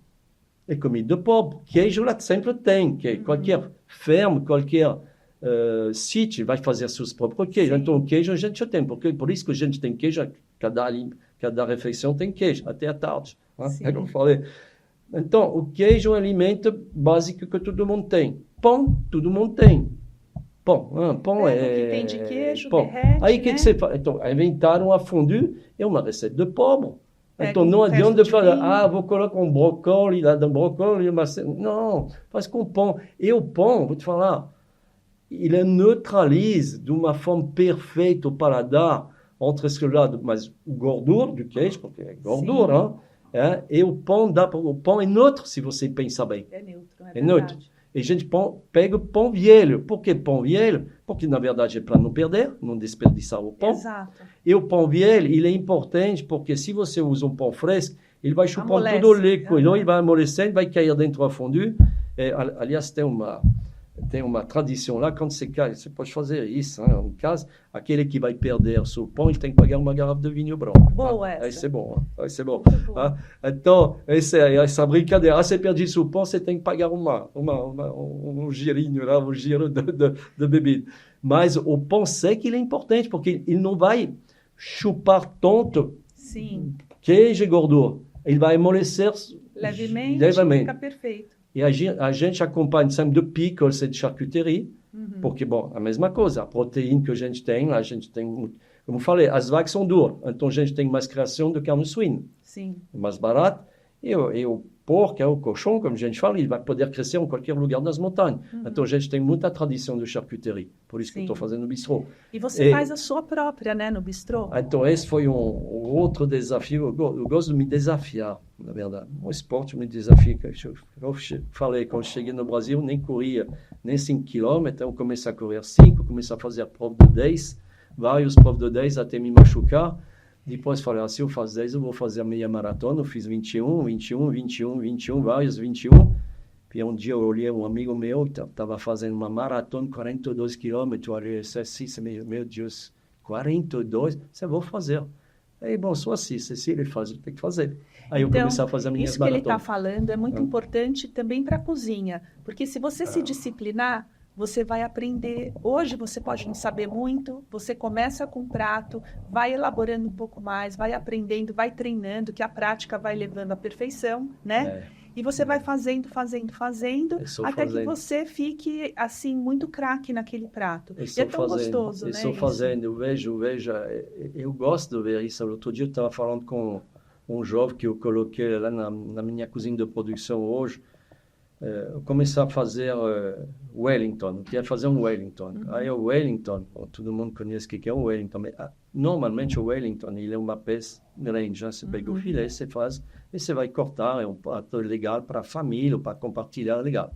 É comida de pobre. Queijo lá sempre tem. Qualquer ferma, qualquer sítio vai fazer seus próprios queijos. Então, o queijo a gente já tem. Por isso que a gente tem queijo, cada refeição tem queijo, até à tarde. É como eu falei. Então, o queijo é um alimento básico que todo mundo tem. Pão, todo mundo tem. Pão que tem de queijo, pão. Derrete, aí, o que você faz? Então, inventaram a fondue, é uma receita de pobre. Então, não adianta falar, vou colocar um brócolis, lá do brócolis, não, faz com pão. E o pão, vou te falar, ele neutraliza de uma forma perfeita o paladar, entre esse lado, mas o gordura do queijo, porque é gordura, e o pão, o pão é neutro, se você pensar bem. É neutro, é neutro. E a gente pega o pão velho. Por que pão velho? Porque, na verdade, é para não perder, não desperdiçar o pão. Exato. E o pão velho, ele é importante, porque se você usa um pão fresco, ele vai chupar Amolece. todo o líquido, então ele vai amolecendo, vai cair dentro da fondue. Aliás, tem uma tradição lá, quando você cai, você pode fazer isso, em casa, aquele que vai perder seu pão, ele tem que pagar uma garrafa de vinho branco. Boa essa. Aí c'est bom. Então, essa brincadeira, você perdeu seu pão, você tem que pagar um girinho lá, um giro de bebida. Mas o pão seco, ele é importante, porque ele não vai chupar tanto queijo e gordura. Ele vai amolecer levemente. Fica perfeito. E a gente acompanha sempre de pickles e de charcuterie, porque, bom, a mesma coisa, a proteína que a gente tem, como eu falei, as vacas são duras, então a gente tem mais criação de carne suína. Sim. É mais barato, e o porco, o cochon, como a gente fala, ele vai poder crescer em qualquer lugar das montanhas. Então a gente tem muita tradição de charcuterie, por isso que eu estou fazendo no bistrô. E você faz a sua própria, né, no bistrô? Então esse foi um outro desafio, eu gosto de me desafiar, na verdade. O esporte me desafia. Eu falei, quando cheguei no Brasil, nem corria nem 5 quilômetros, eu comecei a correr 5, comecei a fazer a prova de 10, vários provas de 10 até me machucar. Depois falei, se eu faço 10, eu vou fazer a meia maratona. Eu fiz 21, vários 21. E um dia eu olhei um amigo meu que estava fazendo uma maratona, 42 quilômetros. Eu olhei assim, meu Deus, 42? Você vou fazer. Aí, bom, sou assim, se ele faz, tem que fazer. Aí então, eu comecei a fazer as minhas isso que maratonas. ele está falando é muito importante também para a cozinha, porque se você se disciplinar, você vai aprender. Hoje você pode não saber muito, você começa com um prato, vai elaborando um pouco mais, vai aprendendo, vai treinando, que a prática vai levando à perfeição, né? E você vai fazendo, até que você fique, assim, muito craque naquele prato. E é tão gostoso, né? Estou fazendo, eu vejo, eu gosto de ver isso. Outro dia eu estava falando com um jovem que eu coloquei lá na minha cozinha de produção hoje. Eu comecei a fazer Wellington, eu queria fazer um Wellington. Aí o Wellington, todo mundo conhece o que é um Wellington, mas normalmente o Wellington, ele é uma peça grande, você pega o filé, você faz, e você vai cortar, é um prato legal para a família, para compartilhar, legal.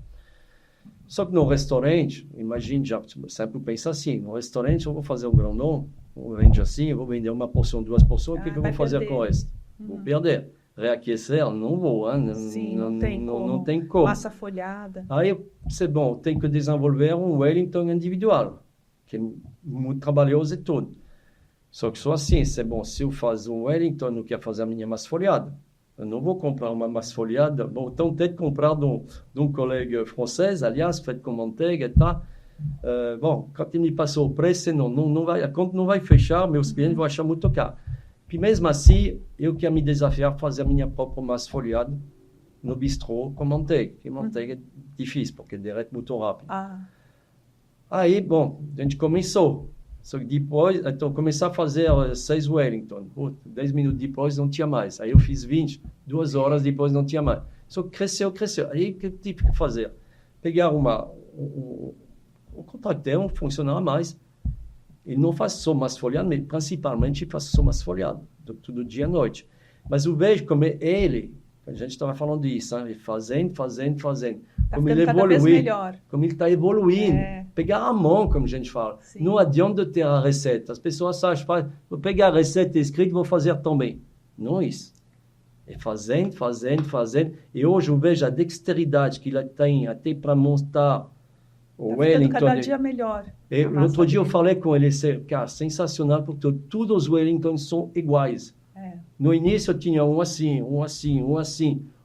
Só que no restaurante, imagine, já sempre pensa assim, no restaurante eu vou fazer um grandão, eu vendo assim, eu vou vender uma porção, 2 porções, o que eu vou fazer com o resto? Vou perder. Reaquecer, não vou, hein? Sim, não tem como. Massa folhada. Aí, c'est bom, tem que desenvolver um Wellington individual, que é muito trabalhoso e tudo. Só que só assim, c'est bom, se eu faço um Wellington, eu quero fazer a minha massa folhada. Eu não vou comprar uma massa folhada, bom, então tem que comprar de um colega francês, aliás, feito com manteiga, tá? Bom, quand ele me passou o preço, a conta não vai fechar, meus clientes vão achar muito caro. E mesmo assim, eu quero me desafiar a fazer a minha própria massa folhada no bistrô com manteiga. E manteiga é difícil, porque derrete muito rápido. Aí, bom, a gente começou. Só que depois, então, comecei a fazer 6 Wellington. 10 minutos depois não tinha mais. Aí eu fiz 20, 2 horas depois não tinha mais. Só que cresceu. Aí, o que eu tive que fazer? Pegar um contractor, funcionário mais. E não faço só massa folhada, mas principalmente faço só massa folhada, todo dia à noite. Mas eu vejo como ele, a gente estava falando disso, hein? Fazendo. Tá como ele evolui, como ele está evoluindo. Pegar a mão, como a gente fala. Sim. Não adianta ter a receita. As pessoas acham, vou pegar a receita escrita e vou fazer também. Não é isso. É fazendo. E hoje eu vejo a dexteridade que ele tem até para montar o Wellington. Cada dia melhor. Outro dia eu falei com ele, cara, sensacional, porque todos os Wellingtons são iguais. No início eu tinha um assim.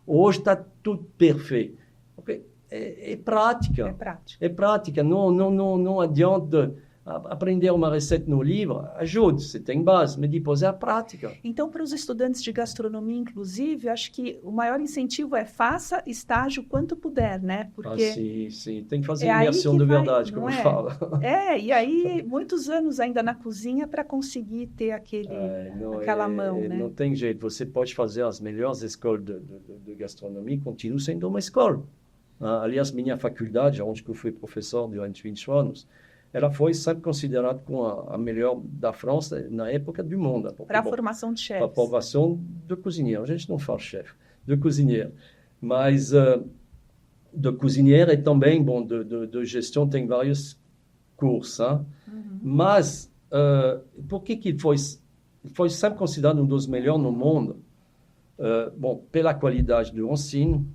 Hoje está tudo perfeito. Okay. É prática. É prática. Não adianta aprender uma receita no livro, ajuda, você tem base, mas depois é a prática. Então, para os estudantes de gastronomia, inclusive, acho que o maior incentivo é faça estágio quanto puder, né? Porque sim. Tem que fazer imersão de verdade, como fala. E aí, muitos anos ainda na cozinha para conseguir ter aquela mão, né? Não tem jeito. Você pode fazer as melhores escolas de gastronomia, continua sendo uma escola. Aliás, minha faculdade, onde eu fui professor durante 20 anos, ela foi sempre considerada como a melhor da França na época do mundo. Para a formação de chefes. Para a formação de cozinheiro. A gente não fala chefe, de cozinheiro. Mas de cozinheiro e também, bom, de gestão tem vários cursos. Mas por que foi sempre considerado um dos melhores no mundo? Bom, pela qualidade do ensino,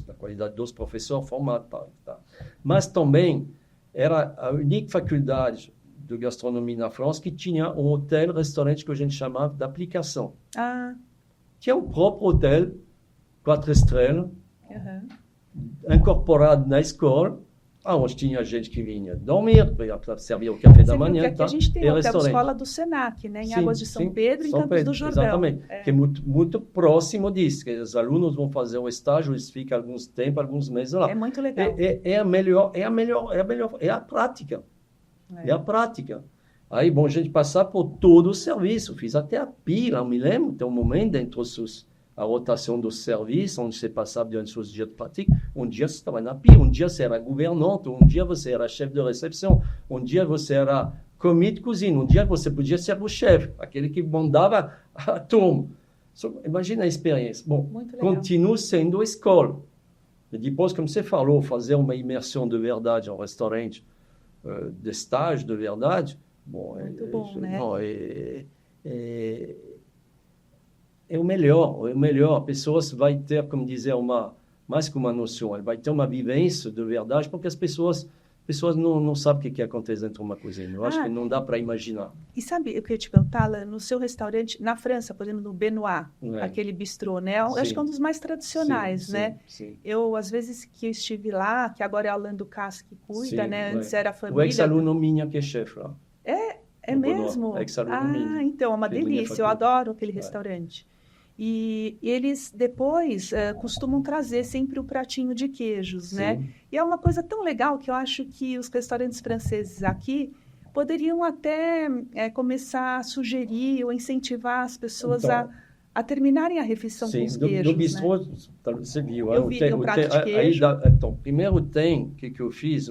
a qualidade dos professores formados, tá. Mas também era a única faculdade de gastronomia na França que tinha um hotel-restaurante que a gente chamava de aplicação. Que é o próprio hotel, 4 estrelas, incorporado na escola, onde tinha gente que vinha dormir, para servir o café da manhã. Aqui a gente tem o hotel escola do Senac, né? Em Águas de São Pedro, em Campos do Jordão. Exatamente, que é muito próximo disso, que os alunos vão fazer o estágio, eles ficam alguns meses lá. É muito legal. É a prática. É a prática. Aí, bom, a gente passar por todo o serviço, fiz até a pila, eu me lembro, tem um momento dentro a rotação do serviço, onde você passava durante os dias de prática, um dia você estava na pia, um dia você era governante, um dia você era chefe de recepção, um dia você era commis de cozinha, um dia você podia ser o chefe, aquele que mandava a turma. Imagina a experiência. Bom, continua sendo escola. E depois, como você falou, fazer uma imersão de verdade em um restaurante, de estágio de verdade, bom, muito bom, né? Não, é o melhor. A pessoa vai ter, como dizer, mais que uma noção, ela vai ter uma vivência de verdade, porque as pessoas não sabem o que acontece dentro de uma cozinha. Eu acho que não dá para imaginar. E sabe, eu queria te perguntar, Alain, no seu restaurante, na França, por exemplo, no Benoît, aquele bistrô, né? Eu acho que é um dos mais tradicionais, né? Sim. Eu, às vezes que eu estive lá, que agora é o Alain Ducasse que cuida, né? Antes era a família. O ex-aluno minha que é chefe lá. É mesmo? Então, é uma delícia. Eu adoro aquele restaurante. E eles depois costumam trazer sempre o pratinho de queijos, né? E é uma coisa tão legal que eu acho que os restaurantes franceses aqui poderiam até começar a sugerir ou incentivar as pessoas a terminarem a refeição com os queijos. No bistrô, né? Você viu. Eu vi um prato de queijo. Então, primeiro tem, o que eu fiz?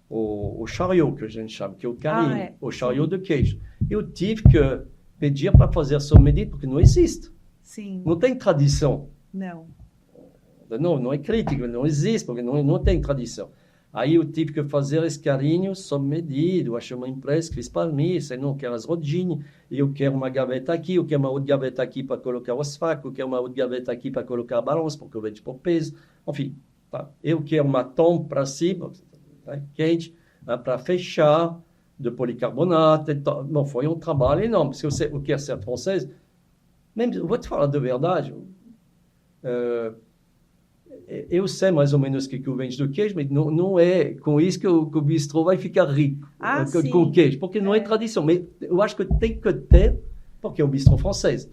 O chariot, que a gente chama, que é o carine, o chariot de queijo. Eu tive que pedir para fazer a sua medida, porque não existe. Sim. Não tem tradição. Não é crítico, não existe, porque não tem tradição. Aí eu tive que fazer esse carinho sob medida. Eu achei uma empresa que fez para mim, senão eu quero as rodinhas, eu quero uma gaveta aqui, eu quero uma outra gaveta aqui para colocar os facos, eu quero uma outra gaveta aqui para colocar a balança, porque eu vendo por peso. Enfim, eu quero uma tampa para cima, quente, para fechar, de policarbonato. Bom, foi um trabalho enorme, porque o que é ser francês, mesmo, eu vou te falar de verdade, eu sei mais ou menos o que eu vendo do queijo, mas não é com isso que o bistrô vai ficar rico, com o queijo, porque não é tradição, mas eu acho que tem que ter, porque é um bistrô francês.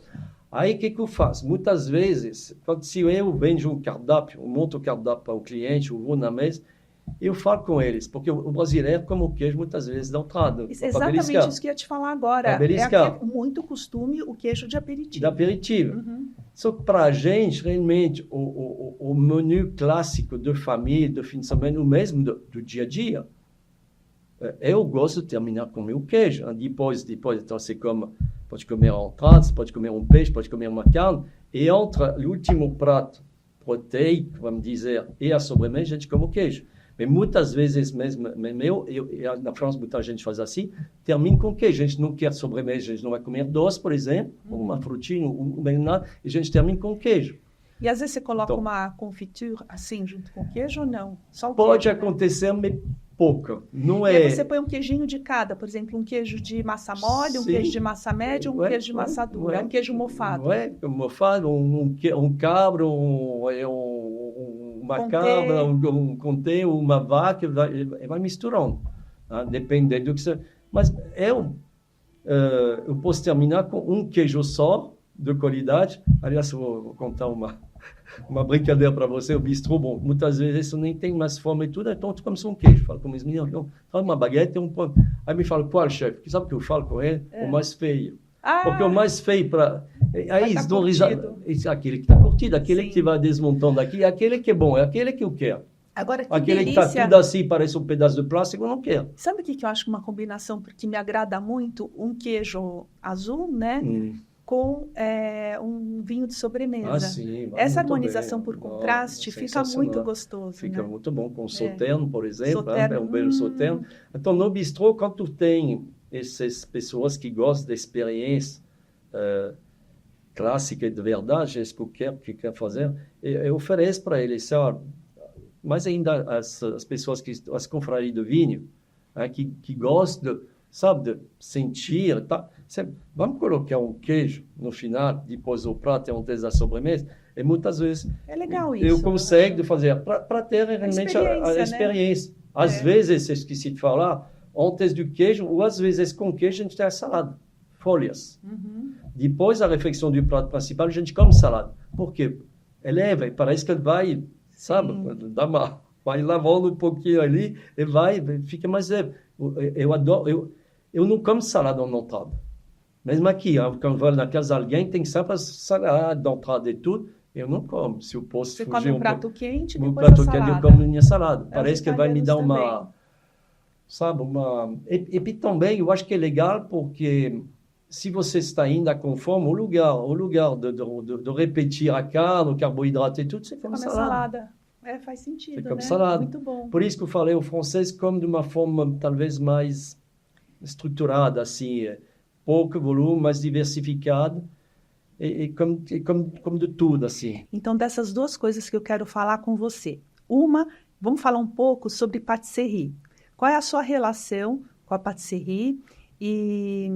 Aí o que eu faço? Muitas vezes, se eu vendo um cardápio, eu monto o cardápio para o cliente, eu vou na mesa, eu falo com eles, porque o brasileiro, como o queijo, muitas vezes dá um trado. Exatamente isso que eu ia te falar agora. É muito costume o queijo de aperitivo. De aperitivo. Só que para a gente, realmente, o menu clássico de família, de fim de semana, o mesmo do dia a dia, eu gosto de terminar com o meu queijo. Depois então você pode comer um entrada, pode comer um peixe, pode comer uma carne, e entre o último prato proteico, vamos dizer, e a sobremesa, a gente come o queijo. Mas muitas vezes mesmo, na França, muita gente faz assim, termina com queijo. A gente não quer sobremesa, a gente não vai comer doce, por exemplo, uma frutinha, nada, e a gente termina com queijo. E às vezes você coloca uma confiture assim, junto com queijo ou não? Só o pode queijo, acontecer, mas pouca. Não e aí você põe um queijinho de cada, por exemplo, um queijo de massa mole, um queijo de massa média, um queijo de massa dura, um queijo mofado. Mofado, um cabro, uma cabra, um comté, uma vaca, vai misturando, dependendo do que você... Mas eu posso terminar com um queijo só, de qualidade. Aliás, eu vou contar uma brincadeira para você. O bistrô, bom, muitas vezes isso nem tem mais forma e tudo, então tu come só um queijo. Falo com os meninos, fala uma baguete e um pão. Aí me fala, qual, chefe? Sabe o que eu falo com ele? O mais feio. Porque o mais feio para... Aí eles dão risada. Aquele que está curtido, aquele que vai desmontando aqui, aquele que é bom, é aquele que eu quero. Agora, que Aquele delícia. que está tudo assim, parece um pedaço de plástico, eu não quero. Sabe o que eu acho uma combinação que me agrada muito? Um queijo azul, né? Com um vinho de sobremesa. Sim, essa harmonização por contraste fica muito gostoso. Fica né? muito bom com Sauternes, por exemplo. Sauternes, É um belo Sauternes. Então, no bistrô, quando tu tem essas pessoas que gostam da experiência clássica e de verdade, isso que quer fazer, eu ofereço para eles, mas ainda as pessoas as confrarias de vinho, que gostam, sabe, de sentir, tá? Vamos colocar um queijo no final, depois o prato é um teste da sobremesa, e muitas vezes é legal isso, eu consigo fazer para ter realmente a experiência. Né? Às vezes, esqueci de falar, antes do queijo, ou às vezes com queijo a gente tem a salada, folhas. Depois da refeição do prato principal, a gente come salada. Por quê? Eleva, parece que ele vai, sabe, vai lavando um pouquinho ali, e fica mais leve. Eu adoro, eu não como salada na entrada. Mesmo aqui, quando eu vou na casa de alguém, tem sempre a salada da entrada e tudo. Eu não como. Se eu posso Você fugir come um prato quente, depois prato a salada. quente, eu como minha salada. Parece que vai me dar também. sabe, E também, eu acho que é legal porque se você está ainda com fome, o lugar de repetir a carne, o carboidrato e tudo, você come salada. Faz sentido, você come né? salada. Muito bom. Por isso que eu falei, o francês come de uma forma talvez mais estruturada, assim, pouco volume, mais diversificado, e como de tudo, assim. Então, dessas duas coisas que eu quero falar com você. Uma, vamos falar um pouco sobre patisserie. Qual é a sua relação com a patisserie e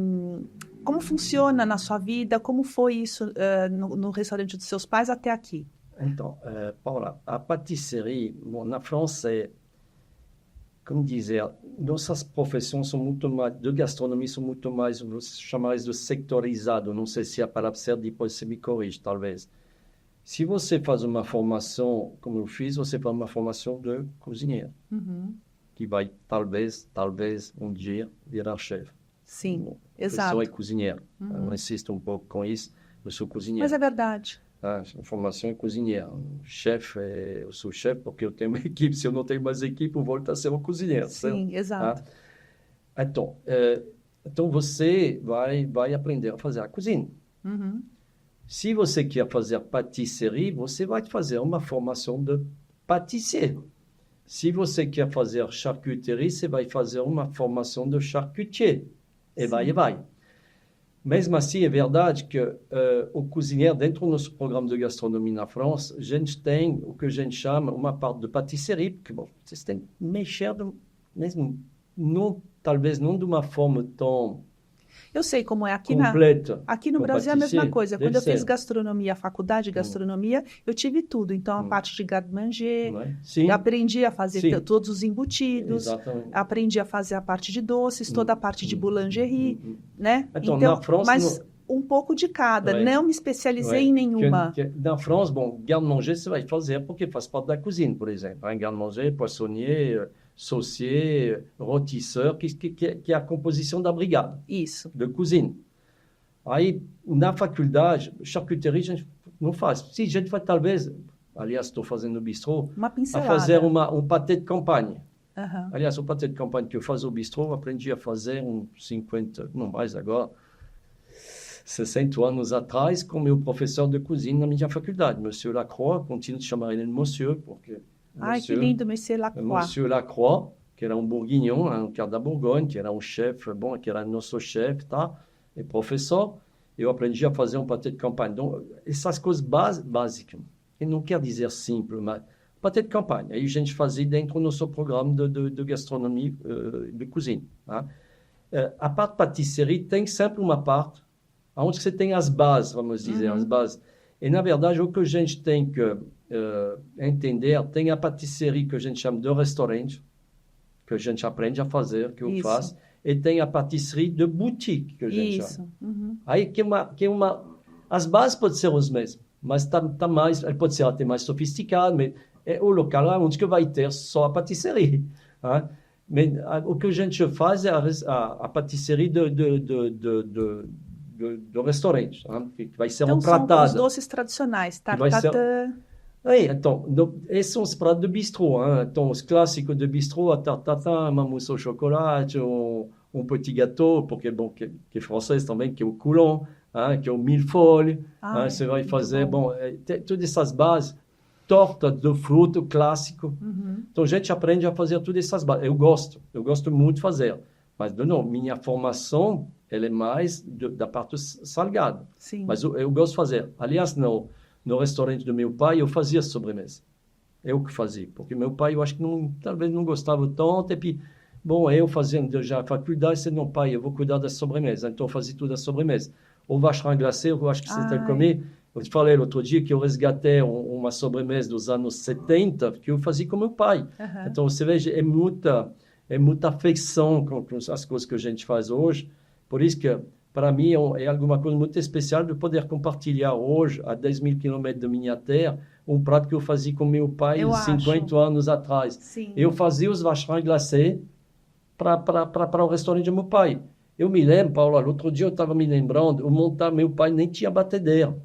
como funciona na sua vida? Como foi isso no restaurante dos seus pais até aqui? Então, Paula, a patisserie, na França, como dizer, nossas profissões são muito mais, de gastronomia são muito mais, vamos chamar isso de sectorizado, não sei se a palavra certa, depois você me corrige, talvez. Se você faz uma formação, como eu fiz, você faz uma formação de cozinheiro, que vai, talvez, um dia virar chefe. Sim, exato. A pessoa é cozinheiro. Eu insisto um pouco com isso, eu sou cozinheiro. Mas é verdade. A formação é cozinheiro. Eu sou chefe porque eu tenho uma equipe. Se eu não tenho mais equipe, eu volto a ser um cozinheiro. Sim, certo? Exato. Então você vai aprender a fazer a cozinha. Se você quer fazer patisserie, você vai fazer uma formação de pâtissier. Se você quer fazer charcuterie, você vai fazer uma formação de charcutier. E vai. Mesmo assim, é verdade que o cozinheiro, dentro do nosso programa de gastronomia na França, a gente tem o que a gente chama uma parte de patisserie, porque vocês têm que mexer mesmo, talvez não de uma forma tão Eu sei como é aqui aqui no Brasil é a mesma coisa. Quando eu fiz gastronomia, faculdade de gastronomia, eu tive tudo. Então, a parte de garde-manger, eu aprendi a fazer todos os embutidos, aprendi a fazer a parte de doces, toda a parte de boulangerie, né? Então na França, mas um pouco de cada, não me especializei em nenhuma. Na França, garde-manger você vai fazer porque faz parte da cozinha, por exemplo. Garde-manger, poissonnier, saucier, rôtisseur, que é a composição da brigada. Isso. De cozinha. Aí, na faculdade, charcuterie a gente não faz. Se a gente vai, talvez, aliás, estou fazendo no bistrô, a fazer um pâté de campanha. Aliás, o pâté de campanha que eu faço no bistrô, eu aprendi a fazer 50, não mais agora, 60 anos atrás, com meu professor de cozinha na minha faculdade, Monsieur Lacroix, continuo de chamar ele de Monsieur, porque... Que lindo, Monsieur Lacroix. Monsieur Lacroix, que era um bourguignon, um cara da Bourgogne, que era um chefe, que era nosso chefe, tá? E professor, eu aprendi a fazer um pâté de campanha. Então, essas coisas básicas, que não quer dizer simples, mas pâté de campanha. Aí a gente fazia dentro do nosso programa de gastronomia, de cozinha. Tá? A parte patisserie tem sempre uma parte onde você tem as bases, vamos dizer, as bases. E, na verdade, o que a gente tem que entender, tem a patisserie que a gente chama de restaurante, que a gente aprende a fazer, que eu faço, e tem a patisserie de boutique, que a gente chama. Aí, as bases podem ser as mesmas, mas tá mais, ele pode ser até mais sofisticado, mas é o local onde que vai ter só a patisserie. Tá? Mas o que a gente faz é a patisserie do restaurante, que vai ser então, pratada. São os doces tradicionais, tartatã... Aí, então, esses são os pratos de bistrô, hein? Então, os clássicos de bistrô, a tarte tatin, uma mousse au chocolat, petit gâteau, porque, bom, que é francês também, que é o coulon, hein? Que é o millefeuille, hein? Você vai fazer, bom, todas essas bases, torta de fruto clássico. Então, a gente aprende a fazer todas essas bases. Eu gosto muito de fazer. Mas, não, minha formação, ela é mais da parte salgada. Sim. Mas eu gosto de fazer. Aliás, no restaurante do meu pai, eu fazia sobremesa. Eu que fazia. Porque meu pai, eu acho que talvez não gostava tanto. E puis, bom, eu fazendo já a faculdade, disse, não, pai, eu vou cuidar da sobremesa. Então, eu fazia tudo a sobremesa. O vacherin glacé, eu acho que você tem que comer. Eu te falei outro dia que eu resgatei uma sobremesa dos anos 70, que eu fazia com meu pai. Então, você veja, é muita afeição com as coisas que a gente faz hoje. Por isso que, para mim, é alguma coisa muito especial de poder compartilhar hoje, a 10 mil quilômetros da minha terra, um prato que eu fazia com meu pai 50 anos atrás. Sim. Eu fazia os vacherins glacés para o restaurante do meu pai. Eu me lembro, Paula, outro dia eu estava me lembrando, meu pai nem tinha batedeira.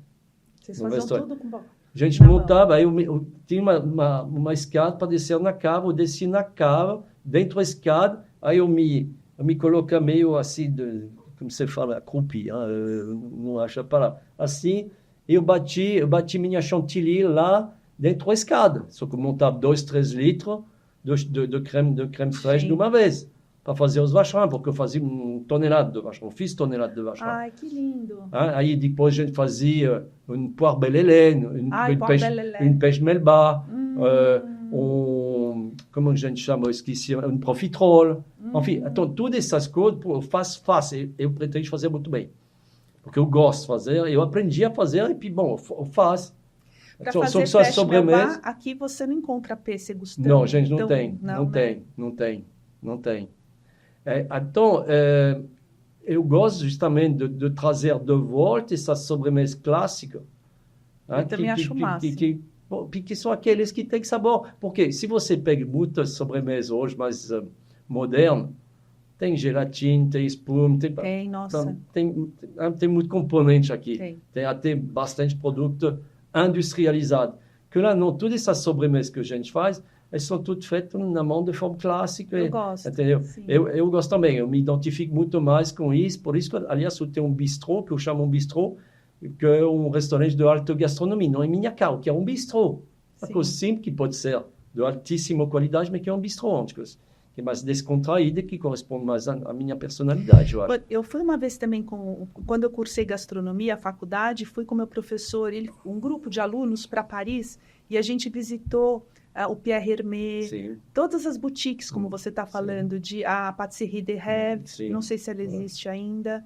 Vocês faziam tudo com... A gente montava, eu tinha uma escada para descer na cava, eu desci na cava, dentro da escada, aí eu me coloquei meio assim, como você fala, accroupi, não acho a palavra. Assim, eu bati minha chantilly lá dentro da escada. Só que eu montava 2, 3 litros de creme fraiche de uma vez, para fazer os vacherins, porque eu fazia 1 tonelada de vacherin, eu fiz tonelada de vacherin. Ai, que lindo! Aí depois a gente fazia um poire belle Hélène, um peixe melba, como a gente chama, eu esqueci, um profiterole. Enfim, então, todas essas coisas eu faço fácil. Eu pretendo fazer muito bem. Porque eu gosto de fazer, eu aprendi a fazer, e puis, bom, eu faço. Para fazer peixe melba, aqui você não encontra peixe gustando. Não, gente, não tem. Então, eu gosto justamente de trazer de volta essas sobremesas clássicas. Eu também acho massa. Que são aqueles que têm sabor. Porque se você pega muitas sobremesas hoje mais modernas, tem gelatina, tem espuma, tem muito componente aqui. Tem até bastante produto industrializado. Que lá não, todas essas sobremesas que a gente faz, elas são tudo feitas na mão de forma clássica. Eu gosto. Entendeu? Eu gosto também. Eu me identifico muito mais com isso. Por isso que, aliás, eu tenho um bistrô, que eu chamo um bistrô, que é um restaurante de alta gastronomia. Não é minha cara, que é um bistrô. Uma coisa simples que pode ser de altíssima qualidade, mas que é um bistrô. Que é mais descontraída, que corresponde mais à minha personalidade, eu acho. Eu fui uma vez também, quando eu cursei gastronomia, a faculdade, fui com meu professor, um grupo de alunos para Paris, e a gente visitou o Pierre Hermé, todas as boutiques, como você está falando, a Pâtisserie de Rêve, não sei se ela existe ainda.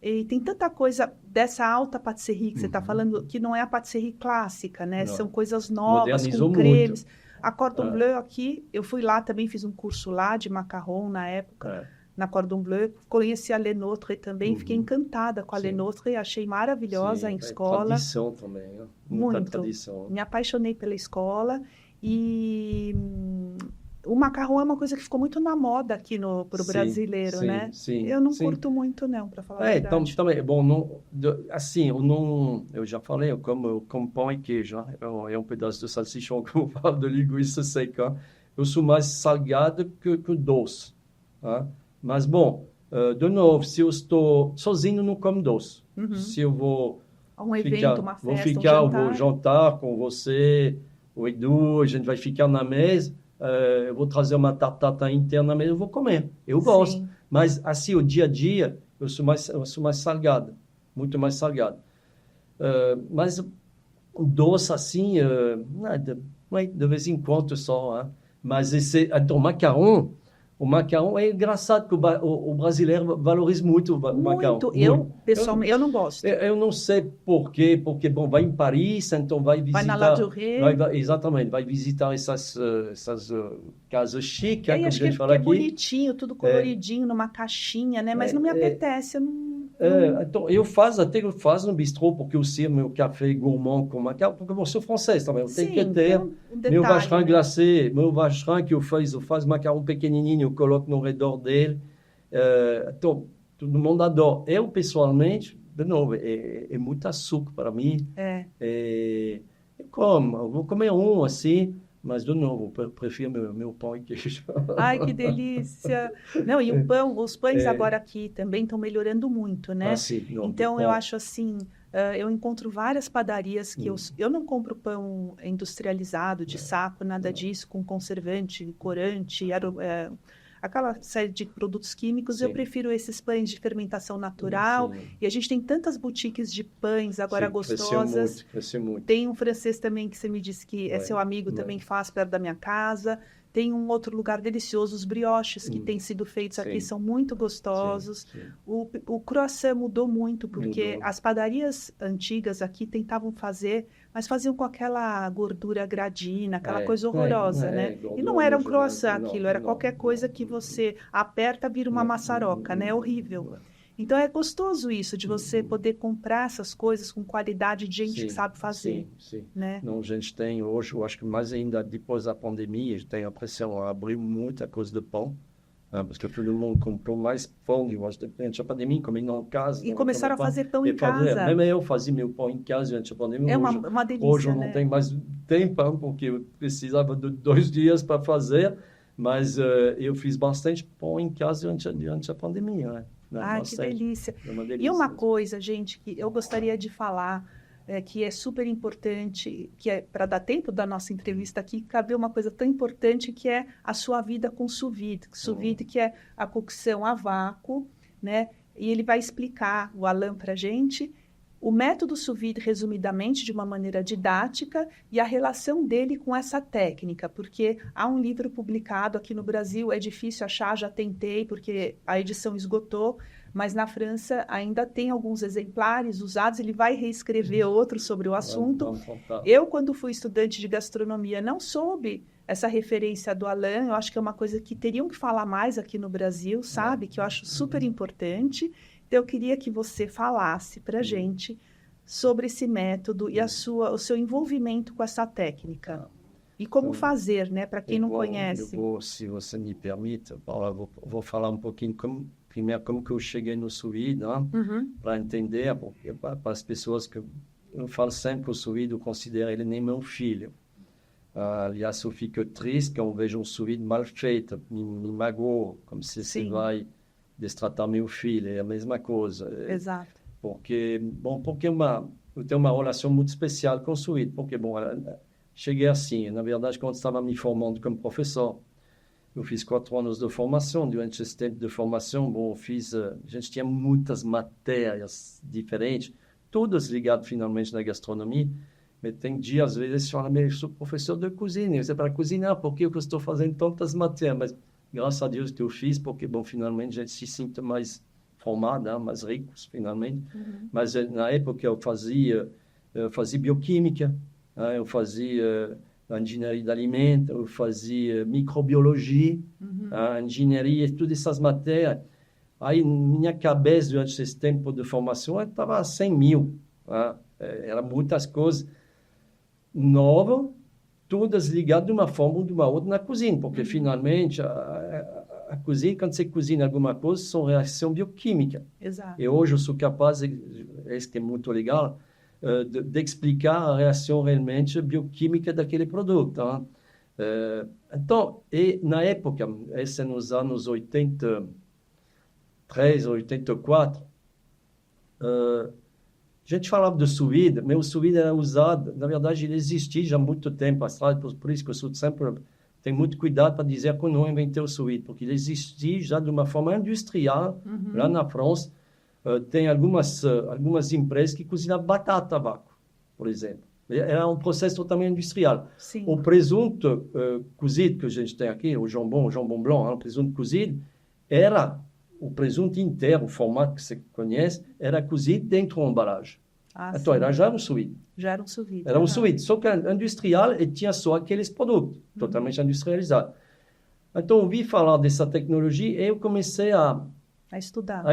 E tem tanta coisa dessa alta pâtisserie que você está falando, que não é a pâtisserie clássica, né? Não. São coisas novas, com cremes. A Cordon Bleu aqui, eu fui lá também, fiz um curso lá de macarrão na época, na Cordon Bleu. Conheci a Le Nôtre também, fiquei encantada com a Le Nôtre, achei maravilhosa a escola. Tradição também, né? Muita tradição. Me apaixonei pela escola e... O macarrão é uma coisa que ficou muito na moda aqui pro brasileiro, né? Eu não curto muito, não, para falar a verdade. Então, também, bom, eu já eu como pão e queijo, né? É um pedaço de salsichão que eu falo de linguiça seca. Eu sou mais salgado que doce. Né? Mas, bom, de novo, se eu estou sozinho, não como doce. Se eu vou um evento, uma festa, eu vou jantar com você, o Edu, a gente vai ficar na mesa. Eu vou trazer uma tarte tatin interna, mas eu vou comer. Eu gosto. Mas, assim, o dia a dia, eu sou mais salgado. Muito mais salgado. Mas o doce, assim, de vez em quando só. Hein? Mas então, o macarrão é engraçado que o brasileiro valoriza muito o macarrão. Eu, pessoalmente, eu não gosto. Eu não sei por quê, porque, bom, vai em Paris, então vai visitar... Vai na La Durée. Exatamente, vai visitar essas casas chiques, como a gente fala aqui. É bonitinho, tudo coloridinho, numa caixinha, né? Mas não me apetece, eu não... Então, eu faço no bistrô, porque eu sei meu café gourmand com macarrão, porque eu sou francês também, eu tenho que ter meu vacherin glacé, meu vacherin que eu faço macarrão pequenininho, eu coloco no redor dele. Então, todo mundo adora. Eu, pessoalmente, de novo, é muito açúcar para mim. como, eu vou comer um assim, mas de novo, eu prefiro meu pão e queijo. Ai, que delícia! Não, e os pães agora aqui também estão melhorando muito, né? Sim, não, Então, eu acho assim, eu encontro várias padarias que eu não compro pão industrializado, de saco, nada disso, com conservante, corante, aquela série de produtos químicos. Sim. Eu prefiro esses pães de fermentação natural. Sim. E a gente tem tantas boutiques de pães agora gostosas. Cresceu muito. Tem um francês também que você me disse que é seu amigo também, que faz perto da minha casa. Tem um outro lugar delicioso, os brioches que têm sido feitos aqui são muito gostosos. Sim. O croissant mudou muito, porque as padarias antigas aqui tentavam fazer, mas faziam com aquela gordura gradina, aquela coisa horrorosa, né? E não era um croissant aquilo, era qualquer coisa que você aperta, vira uma maçaroca, né? É horrível. Então é gostoso isso, de você poder comprar essas coisas com qualidade de gente que sabe fazer. Sim. Né? Não, a gente tem hoje, eu acho que mais ainda depois da pandemia, a gente tem a impressão, abriu muita coisa de pão, porque todo mundo comprou mais pão, eu acho, durante a pandemia, comendo em casa. E começaram a fazer pão em casa. Mesmo eu fazia meu pão em casa durante a pandemia. É uma delícia, hoje eu não tenho mais tempo, porque eu precisava de 2 dias para fazer, mas eu fiz bastante pão em casa durante a pandemia, né? Que delícia. E uma coisa, gente, que eu gostaria de falar, que é super importante, que é para dar tempo da nossa entrevista aqui, cabe uma coisa tão importante que é a sua vida com sous vide. Sous vide, que é a cocção a vácuo, né? E ele vai explicar, o Alain, para a gente, o método sous vide, resumidamente, de uma maneira didática, e a relação dele com essa técnica, porque há um livro publicado aqui no Brasil, é difícil achar, já tentei, porque a edição esgotou, mas na França ainda tem alguns exemplares usados, ele vai reescrever outros sobre o assunto. Eu, quando fui estudante de gastronomia, não soube essa referência do Alain, eu acho que é uma coisa que teriam que falar mais aqui no Brasil, sabe? Que eu acho super importante. Então, eu queria que você falasse para a gente sobre esse método e o seu envolvimento com essa técnica. E como fazer, né? Para quem não conhece. Se você me permite, vou falar um pouquinho primeiro como que eu cheguei no sous vide, né? Para entender, porque para as pessoas que eu falo sempre que o sous vide, eu considero ele nem meu filho. Aliás, eu fico triste quando eu vejo um sous vide mal feito, me magoou, como se você vai destratar meu filho, é a mesma coisa. Exato. Porque eu tenho uma relação muito especial com o sous vide, porque, cheguei assim, na verdade, quando estava me formando como professor, eu fiz 4 anos de formação. Durante esse tempo de formação, a gente tinha muitas matérias diferentes, todas ligadas finalmente na gastronomia, mas tem dias, às vezes, você fala, eu sou professor de cozinha, você é para cozinhar, por que eu estou fazendo tantas matérias? Mas, graças a Deus que eu fiz, porque, finalmente, a gente se sente mais formado, mais ricos, finalmente. Mas, na época, eu fazia bioquímica, eu fazia engenharia de alimentos, eu fazia microbiologia, engenharia, todas essas matérias. Aí, minha cabeça, durante esse tempo de formação, estava a 100 mil. Eram muitas coisas novas, todas ligadas de uma forma ou de uma outra na cozinha, porque, finalmente, a cozinha, quando você cozinha alguma coisa, são reações bioquímicas. Exato. E hoje eu sou capaz, isso que é muito legal, de explicar a reação realmente bioquímica daquele produto. Então, na época, esse é nos anos 83, 84, a gente falava de sous vide, mas o sous vide era usado, na verdade, ele existia já há muito tempo atrás, por isso que eu sou sempre tenho muito cuidado para dizer que eu não inventei o sous vide, porque ele existia já de uma forma industrial, lá na França. Tem algumas empresas que cozinham batata a vácuo, por exemplo. Era um processo totalmente industrial. Sim. O presunto cozido que a gente tem aqui, o jambon blanc, o presunto cozido, era o presunto inteiro, o formato que você conhece, era cozido dentro de uma embalagem. Então, já era um sous vide. Já era um sous vide. Era um sous vide, só que industrial e tinha só aqueles produtos, totalmente industrializados. Então, eu ouvi falar dessa tecnologia e eu comecei a estudar.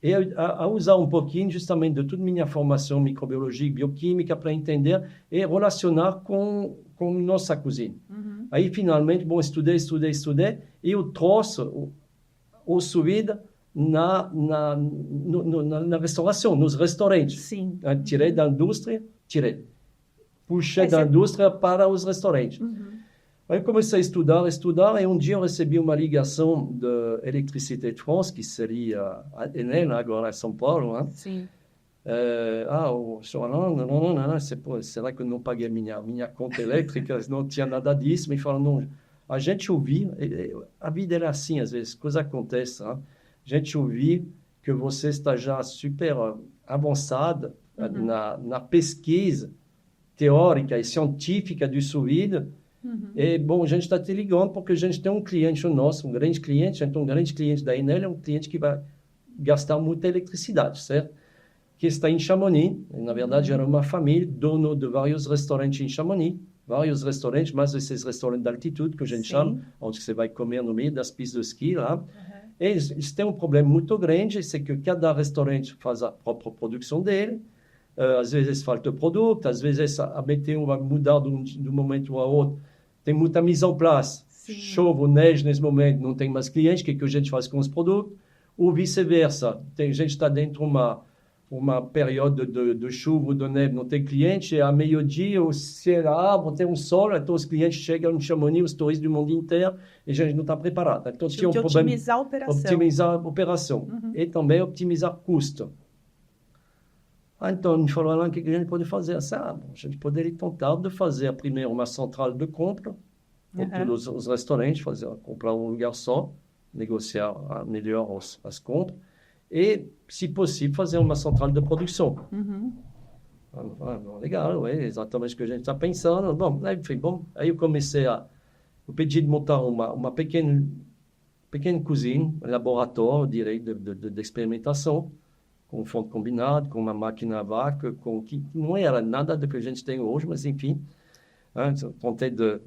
E a usar um pouquinho justamente de toda a minha formação microbiológica, bioquímica, para entender e relacionar com nossa cozinha. Aí, finalmente, estudei, e eu trouxe o sous vide na restauração, nos restaurantes. Sim. Tirei da indústria, puxei da indústria para os restaurantes. Aí eu comecei a estudar, e um dia eu recebi uma ligação da Électricité de France, que seria a Enel, agora em São Paulo, né? Sim. O senhor, não, será que eu não paguei minha conta elétrica? Não tinha nada disso. Me falaram, não, a gente ouviu, a vida era assim, às vezes, coisa acontece, né? A gente ouviu que você está já super avançada na pesquisa teórica e científica do sous-vide. E, bom, a gente está te ligando porque a gente tem um cliente nosso, um grande cliente, então um grande cliente da Enel é um cliente que vai gastar muita eletricidade, certo? Que está em Chamonix. E, na verdade, era uma família, dono de vários restaurantes em Chamonix, vários restaurantes, mas esses restaurantes de altitude, que a gente chama, onde você vai comer no meio das pistas de esqui, lá. Eles têm um problema muito grande, c'est que cada restaurante faz a própria produção dele. Às vezes falta produto, às vezes a meteo vai mudar de um momento a outro. Tem muita mise en place. Chove ou neige nesse momento, não tem mais clientes, o que a gente faz com os produtos? Ou vice-versa. A gente está dentro de uma període de chuva ou de neve, não tem cliente, e a meio-dia o céu abre, tem um sol, então os clientes chegam em Chamonix, os turistas do mundo inteiro, e a gente não está preparado. Então tinha um problema. Otimizar a operação. Otimizar a operação. E também otimizar custo. Então, me falaram o que a gente pode fazer. A gente poderia tentar de fazer primeiro uma central de compra para todos os restaurantes, comprar um lugar só, negociar melhor as compras, e, se possível, fazer uma central de produção. Legal, é exatamente o que a gente está pensando. Bom, aí eu comecei eu pedi de montar uma pequena cozinha, um laboratório, direito de experimentação, com um fundo combinado, com uma máquina a vácuo, que não era nada do que a gente tem hoje, mas enfim, tentei de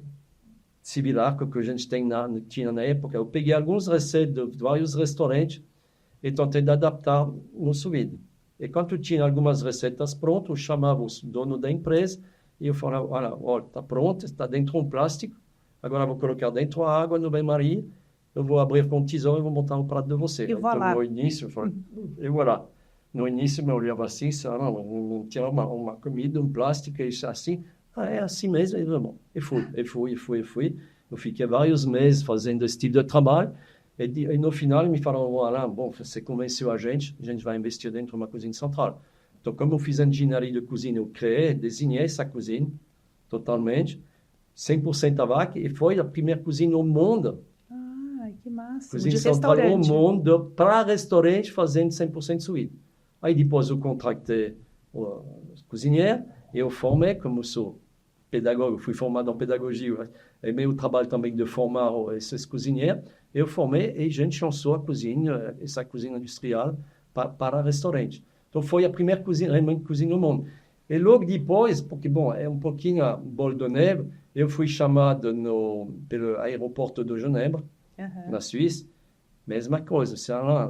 similar com o que a gente tinha na época. Eu peguei alguns receitas de vários restaurantes e tentei de adaptar no sous-vide. E quando tinha algumas receitas prontas, eu chamava o dono da empresa e eu falava, olha, está pronto, está dentro de um plástico, agora vou colocar dentro a água no bain-marie, eu vou abrir com tesoura e vou montar um prato de você. Então, no início, eu falei, e voilà. No início, eu olhava assim, não tinha uma comida, um plástico, isso assim. É assim mesmo, e bom. E fui. Eu fiquei vários meses fazendo esse tipo de trabalho. E no final, me falaram, bom, você convenceu a gente vai investir dentro de uma cozinha central. Então, como eu fiz engenharia de cozinha, eu desenhei essa cozinha totalmente, 100% a vácuo, e foi a primeira cozinha no mundo. Que massa. Cozinha central no mundo, para restaurante, fazendo 100% sous-vide. Aí depois eu contratei o cozinheiro, e eu formei, como sou pedagogo, fui formado em pedagogia, e meu trabalho também de formar esses cozinheiros, eu formei e a gente lançou a cozinha, essa cozinha industrial, para restaurante. Então foi a primeira cozinha no mundo. E logo depois, porque, bom, é um pouquinho a bola de neve, eu fui chamado pelo aeroporto de Genebra, na Suíça, mesma coisa,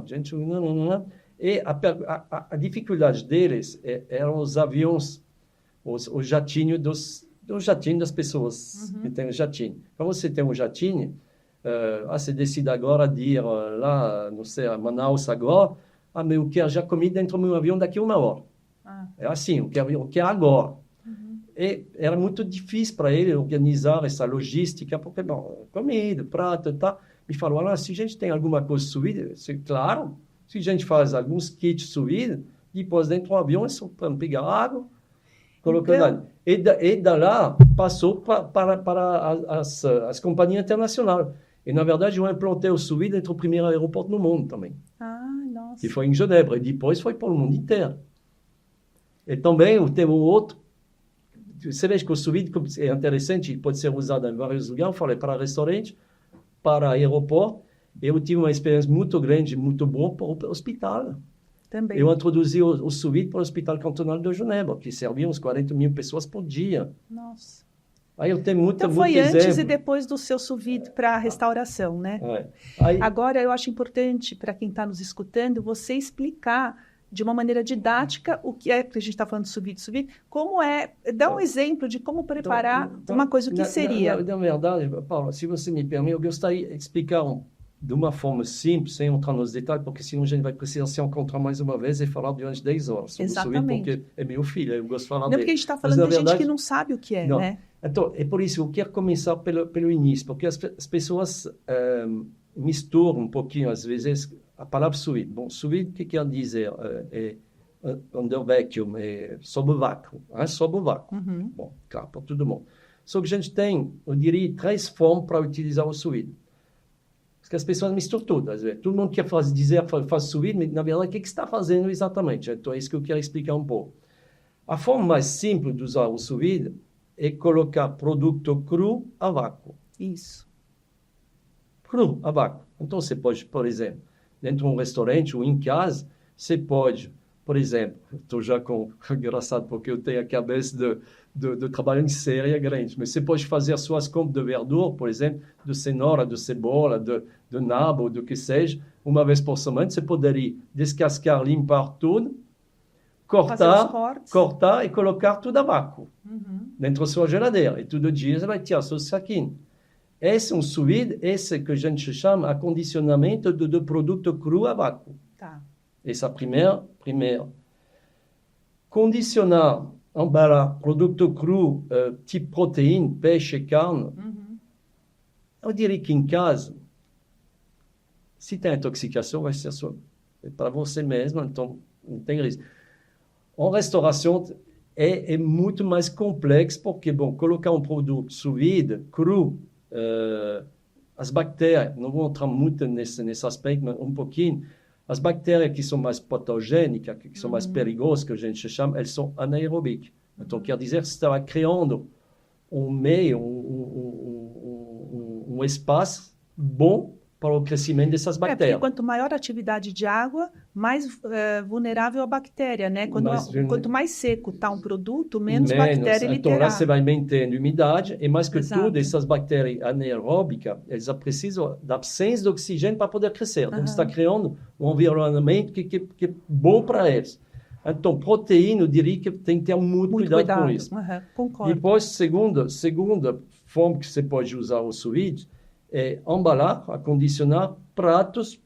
gente, não. E a dificuldade deles eram os aviões, os jatinhos das pessoas que têm o jatinho. Quando você tem um jatinho, você decide agora de ir lá, não sei, a Manaus agora, mas eu quero já comer dentro do meu avião daqui a 1 hora. É assim, eu quero agora. E era muito difícil para ele organizar essa logística, porque, bom, comida, prato, tá. Me falou, se a gente tem alguma coisa sous-vide, claro. Se a gente faz alguns kits sous-vide, depois dentro do avião é só para pegar água, colocando ali. E da lá passou para as companhias internacionais. E, na verdade, eu implantei o sous-vide dentro do primeiro aeroporto no mundo também. Nossa. Que foi em Genebra. E depois foi para o mundo inteiro. E também tem um outro. Você vê que o sous-vide é interessante, pode ser usado em vários lugares. Eu falei para restaurante, para aeroporto. Eu tive uma experiência muito grande, muito boa para o hospital. Também. Eu introduzi o sous-vide para o Hospital Cantonal de Genebra, que servia uns 40 mil pessoas por dia. Nossa. Aí eu tenho muito Então foi antes exemplo. E depois do seu sous-vide para a restauração, né? Aí, agora, eu acho importante, para quem está nos escutando, você explicar de uma maneira didática o que é, porque a gente está falando de sous-vide, como é, dá um exemplo de como preparar uma coisa, o que seria. Na verdade, Paulo, se você me permite, eu gostaria de explicar de uma forma simples, sem entrar nos detalhes, porque senão a gente vai precisar se encontrar mais uma vez e falar durante 10 horas sobre o sous vide, porque é meu filho, eu gosto de falar não, dele. Porque a gente está falando de gente que não sabe o que é, né? Então, é por isso que eu quero começar pelo início, porque as pessoas misturam um pouquinho, às vezes, a palavra sous vide. Bom, sous vide, o que quer dizer? Under vacuum, sob vácuo, sob o vácuo. Uhum. Bom, claro, para todo mundo. Só que a gente tem, eu diria, 3 formas para utilizar o sous vide. Porque as pessoas misturam tudo, às vezes. Todo mundo quer dizer faz sous vide, mas na verdade, o que está fazendo exatamente? Então, é isso que eu quero explicar um pouco. A forma mais simples de usar o sous vide é colocar produto cru a vácuo. Isso. Cru a vácuo. Então, você pode, por exemplo, dentro de um restaurante ou em casa, você pode, por exemplo, estou já com... Engraçado, porque eu tenho a cabeça de trabalho em série grande, mas você pode fazer as suas compras de verdura, por exemplo, de cenoura, de cebola, de nabo, do que seja, uma vez por semana. Você poderia descascar, limpar tudo, cortar e colocar tudo a vácuo dentro da sua geladeira. E todo dia você vai tirar seu saquinho. Esse é um sous vide, esse que a gente chama de acondicionamento de produto cru a vácuo. Tá. Essa é a primeira. Condicionar, embalar produto cru, tipo proteína, peixe, carne. Eu diria que em casa, se tem intoxicação, vai ser só para você mesmo, então não tem risco. Em restauração é muito mais complexo, porque, bom, colocar um produto sous vide, cru, as bactérias, não vou entrar muito nesse aspecto, mas um pouquinho, as bactérias que são mais patogênicas, que são mais perigosas, que a gente chama, elas são anaeróbicas. Então, quer dizer, você está criando um meio, um espaço bom para o crescimento dessas bactérias. Porque quanto maior a atividade de água, mais vulnerável a bactéria, né? Quanto mais seco está um produto, menos bactéria ele terá. Então, lá você vai mantendo umidade, e mais que tudo, essas bactérias anaeróbicas, elas precisam da absência de oxigênio para poder crescer. Então, você está criando um environamento que é bom para eles. Então, proteína, eu diria que tem que ter muito cuidado com isso. Concordo. Depois, segunda forma que você pode usar o sous vide é embalar, acondicionar pratos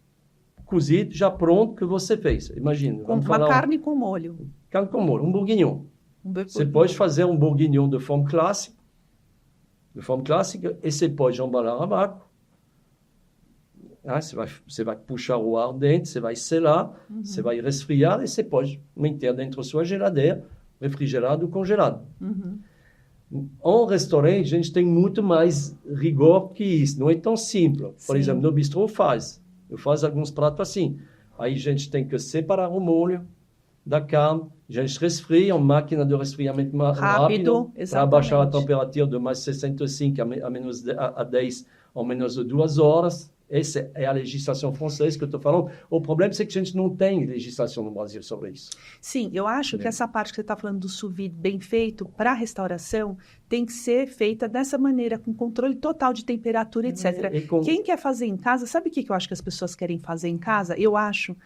cozidos já pronto que você fez. Imagina. Uma carne com molho. Carne com molho, um bourguignon. Você pode fazer um bourguignon de forma clássica, e você pode embalar a vácuo. Você vai puxar o ar dentro, você vai selar, você vai resfriar e você pode manter dentro da sua geladeira, refrigerado ou congelado. Um restaurante, a gente tem muito mais rigor que isso. Não é tão simples. Por exemplo, no bistrô eu faço alguns pratos assim. Aí a gente tem que separar o molho da carne, a gente resfria, uma máquina de resfriamento rápido para baixar a temperatura de mais 65 a 10 ou menos de 2 horas. Essa é a legislação francesa que eu estou falando. O problema é que a gente não tem legislação no Brasil sobre isso. Sim, eu acho que essa parte que você está falando do sous vide bem feito para a restauração tem que ser feita dessa maneira, com controle total de temperatura, etc. Quem quer fazer em casa, sabe o que eu acho que as pessoas querem fazer em casa? Eu acho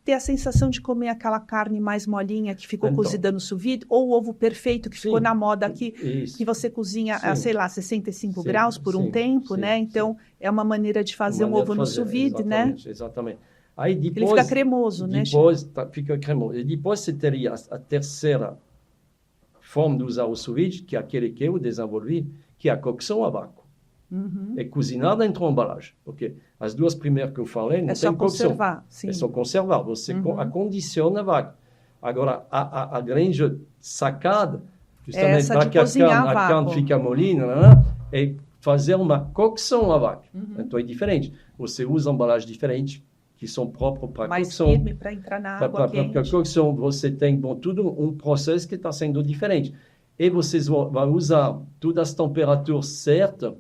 ter a sensação de comer aquela carne mais molinha que ficou cozida no sous vide, ou o ovo perfeito que ficou na moda aqui, que você cozinha a, sei lá, 65 graus por um tempo, né? Então, é uma maneira de fazer um ovo no sous vide, né? Exatamente. Aí depois, ele fica cremoso, né? Depois fica cremoso. E depois você teria a terceira forma de usar o sous vide, que é aquele que eu desenvolvi, que é a cocção a vácuo. É cozinhar dentro da embalagem. Porque as duas primeiras que eu falei não tem cocção. Sim. É só conservar. Você acondiciona a vácuo. Agora, a grande sacada, justamente para que a carne fique molinha, é fazer uma cocção a vácuo. Então é diferente. Você usa embalagens diferentes que são próprias para a cocção. Mais firme para entrar na água quente. Para a cocção, você tem tudo um processo que está sendo diferente. E vocês vão usar todas as temperaturas certas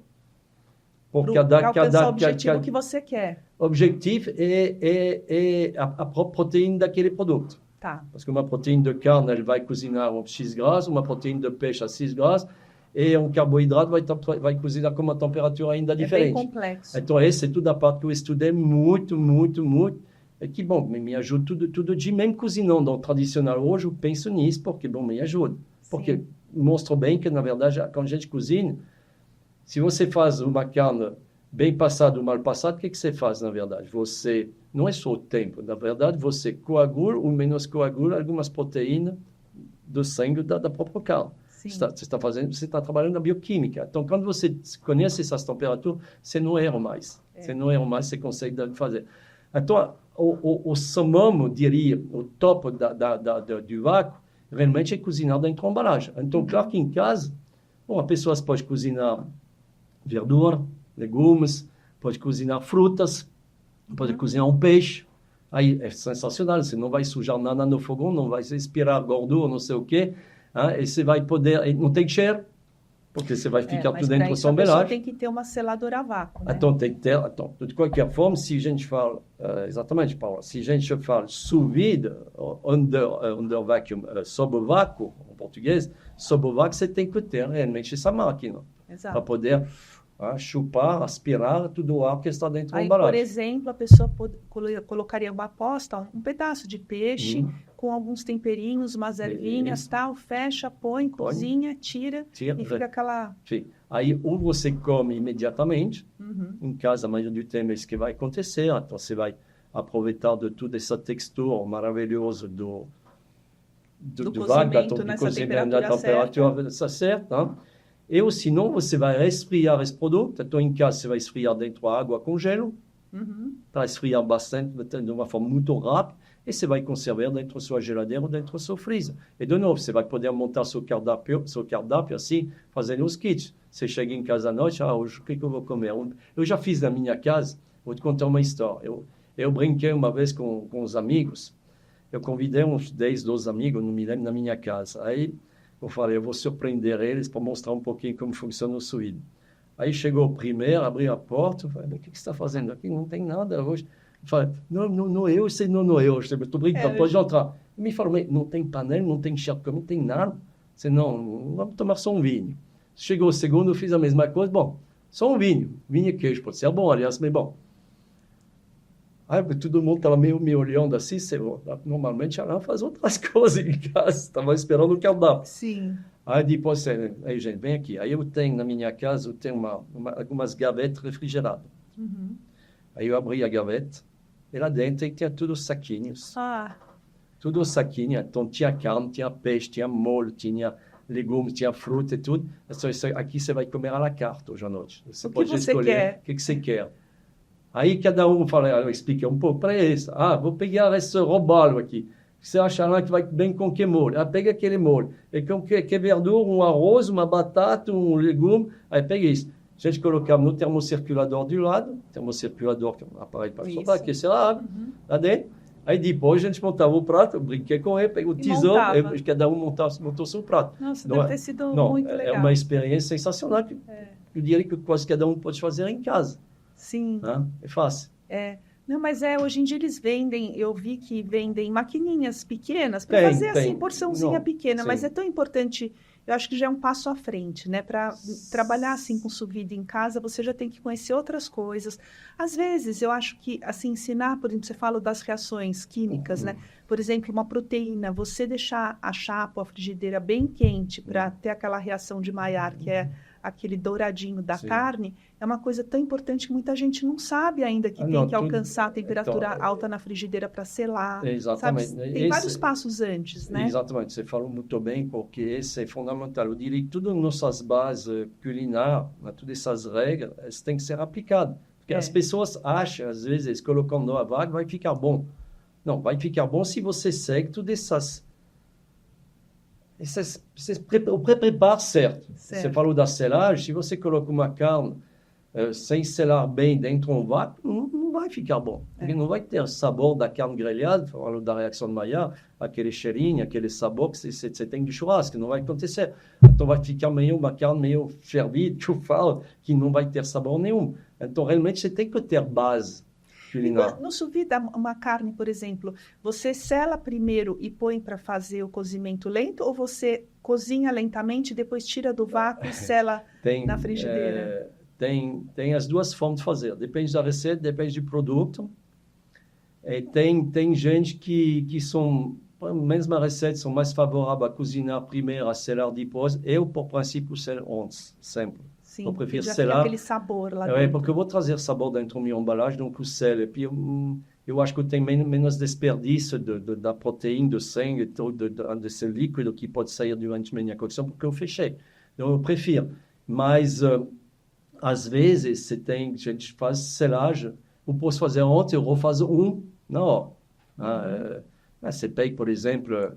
para alcançar o objetivo que você quer. O objetivo é a própria proteína daquele produto. Tá. Porque uma proteína de carne ele vai cozinhar a X graus, uma proteína de peixe a 6 graus, e um carboidrato vai cozinhar com uma temperatura ainda diferente. É bem complexo. Então, essa é toda a parte que eu estudei muito, e que, bom, me ajuda todo dia, mesmo cozinhando no tradicional hoje, eu penso nisso, porque, bom, me ajuda. Porque mostra bem que, na verdade, quando a gente cozinha, se você faz uma carne bem passado ou mal passado, o que você faz, na verdade? Você, não é só o tempo, na verdade, você coagula ou menos coagula algumas proteínas do sangue da própria carne. Você está trabalhando na bioquímica. Então, quando você conhece essas temperaturas, você não erra mais. Você não erra mais, você consegue fazer. Então, o summum, diria, o topo do vácuo, realmente é cozinhar dentro da embalagem. Então, claro que em casa, a pessoa pode cozinhar verdura, legumes, pode cozinhar frutas, pode cozinhar um peixe. Aí é sensacional, você não vai sujar nada no fogão, não vai expirar gordura, não sei o quê. E você vai poder, não tem cheiro, porque você vai ficar tudo dentro da sua embalagem. Mas tem que ter uma seladora a vácuo, né? Então, tem que ter, de qualquer forma, se a gente fala, exatamente, Paula, se a gente fala sous vide, under vacuum, sob vácuo, em português, sob vácuo, você tem que ter realmente essa máquina, para poder chupar, aspirar tudo o ar que está dentro da embalagem. Por exemplo, a pessoa colocaria uma aposta, um pedaço de peixe com alguns temperinhos, umas ervinhas, tal, fecha, põe, cozinha, tira e fica aquela... Sim. Aí, ou você come imediatamente, em casa, a maioria do tempo é isso que vai acontecer, então você vai aproveitar de toda essa textura maravilhosa do cozimento nessa temperatura certa. E senão você vai resfriar esse produto. Então, em casa, você vai esfriar dentro da água com gelo, para esfriar bastante, de uma forma muito rápida, e você vai conservar dentro da sua geladeira ou dentro do seu freezer. E, de novo, você vai poder montar seu cardápio assim, fazendo os kits. Você chega em casa à noite, hoje, o que eu vou comer? Eu já fiz na minha casa, vou te contar uma história. Eu brinquei uma vez com os amigos, eu convidei uns 10, 12 amigos, não me lembro, na minha casa. Aí, eu falei, eu vou surpreender eles para mostrar um pouquinho como funciona o suíno. Aí chegou o primeiro, abriu a porta, eu falei, o que você está fazendo aqui? Não tem nada hoje. Eu falei, não eu, sei, não eu, estou brincando, pode entrar. Ele me falou, não tem panela, não tem chá, não tem nada. Eu disse, não, vamos tomar só um vinho. Chegou o segundo, eu fiz a mesma coisa, bom, só um vinho e queijo, pode ser bom, aliás, mas bom. Aí todo mundo estava meio me olhando assim, normalmente ela faz outras coisas em casa, estava esperando o cardápio. Sim. Aí depois, aí gente, vem aqui. Aí eu tenho na minha casa, eu tenho algumas gavetas refrigeradas. Aí eu abri a gaveta, e lá dentro tinha tudo saquinhos. Tudo saquinho, então tinha carne, tinha peixe, tinha molho, tinha legumes, tinha fruta e tudo. Então, aqui você vai comer à la carte hoje à noite. Você pode escolher o que você quer. Aí cada um fala, eu expliquei um pouco para eles. Vou pegar esse robalo aqui. Você acha lá que vai bem com que molho? Pega aquele molho. E com que verdura, um arroz, uma batata, um legume. Aí pega isso. A gente colocava no termocirculador do lado. Termocirculador, que é um aparelho para soltar, aquecer a água, lá dentro. Aí depois a gente montava o prato, eu brinquei com ele, peguei o tesouro, e cada um montou seu prato. Nossa, deve ter sido muito legal. É uma experiência sensacional que eu diria que quase cada um pode fazer em casa. Sim. É fácil. Não, mas hoje em dia eles vendem, eu vi que vendem maquininhas pequenas para fazer assim, porçãozinha pequena, mas é tão importante, eu acho que já é um passo à frente, né? Para trabalhar assim com sous vide em casa, você já tem que conhecer outras coisas. Às vezes, eu acho que, assim, ensinar, por exemplo, você fala das reações químicas, né? Por exemplo, uma proteína, você deixar a chapa ou a frigideira bem quente para ter aquela reação de Maillard, que é aquele douradinho da carne, é uma coisa tão importante que muita gente não sabe ainda que tem que alcançar a temperatura alta na frigideira para selar. Exatamente. Sabe? Tem vários passos antes, né? Exatamente, você falou muito bem, porque esse é fundamental. Eu diria que todas as nossas bases culinares, todas essas regras, têm que ser aplicadas. Porque as pessoas acham, às vezes, colocando a vaga, vai ficar bom. Não, vai ficar bom se você segue todas você prepara certo. Você falou da selagem, se você coloca uma carne sem selar bem dentro de um vácuo, não vai ficar bom. Porque não vai ter o sabor da carne grelhada, falando da reação de Maillard, aquele cheirinho, aquele sabor que você tem de churrasco, não vai acontecer. Então vai ficar uma carne meio fervida, que eu falo, que não vai ter sabor nenhum. Então realmente você tem que ter base. No sous vide, uma carne, por exemplo, você sela primeiro e põe para fazer o cozimento lento, ou você cozinha lentamente, depois tira do vácuo e sela na frigideira? Tem as duas formas de fazer. Depende da receita, depende do produto. Tem gente que são, a mesma receita, são mais favoráveis a cozinhar primeiro, a selar depois. Eu, por princípio, selo antes, sempre. Sim, eu prefiro já selar. fica aquele sabor lá É, dentro. porque eu vou trazer sabor dentro da minha embalagem, donc o sel. E eu acho que tem menos desperdício da proteína, do sangue, todo desse líquido que pode sair durante a minha cocção, porque eu fechei. Então, eu prefiro. Mas, às vezes, a gente faz selagem. Eu posso fazer ontem, eu vou fazer na hora. Você pega, por exemplo,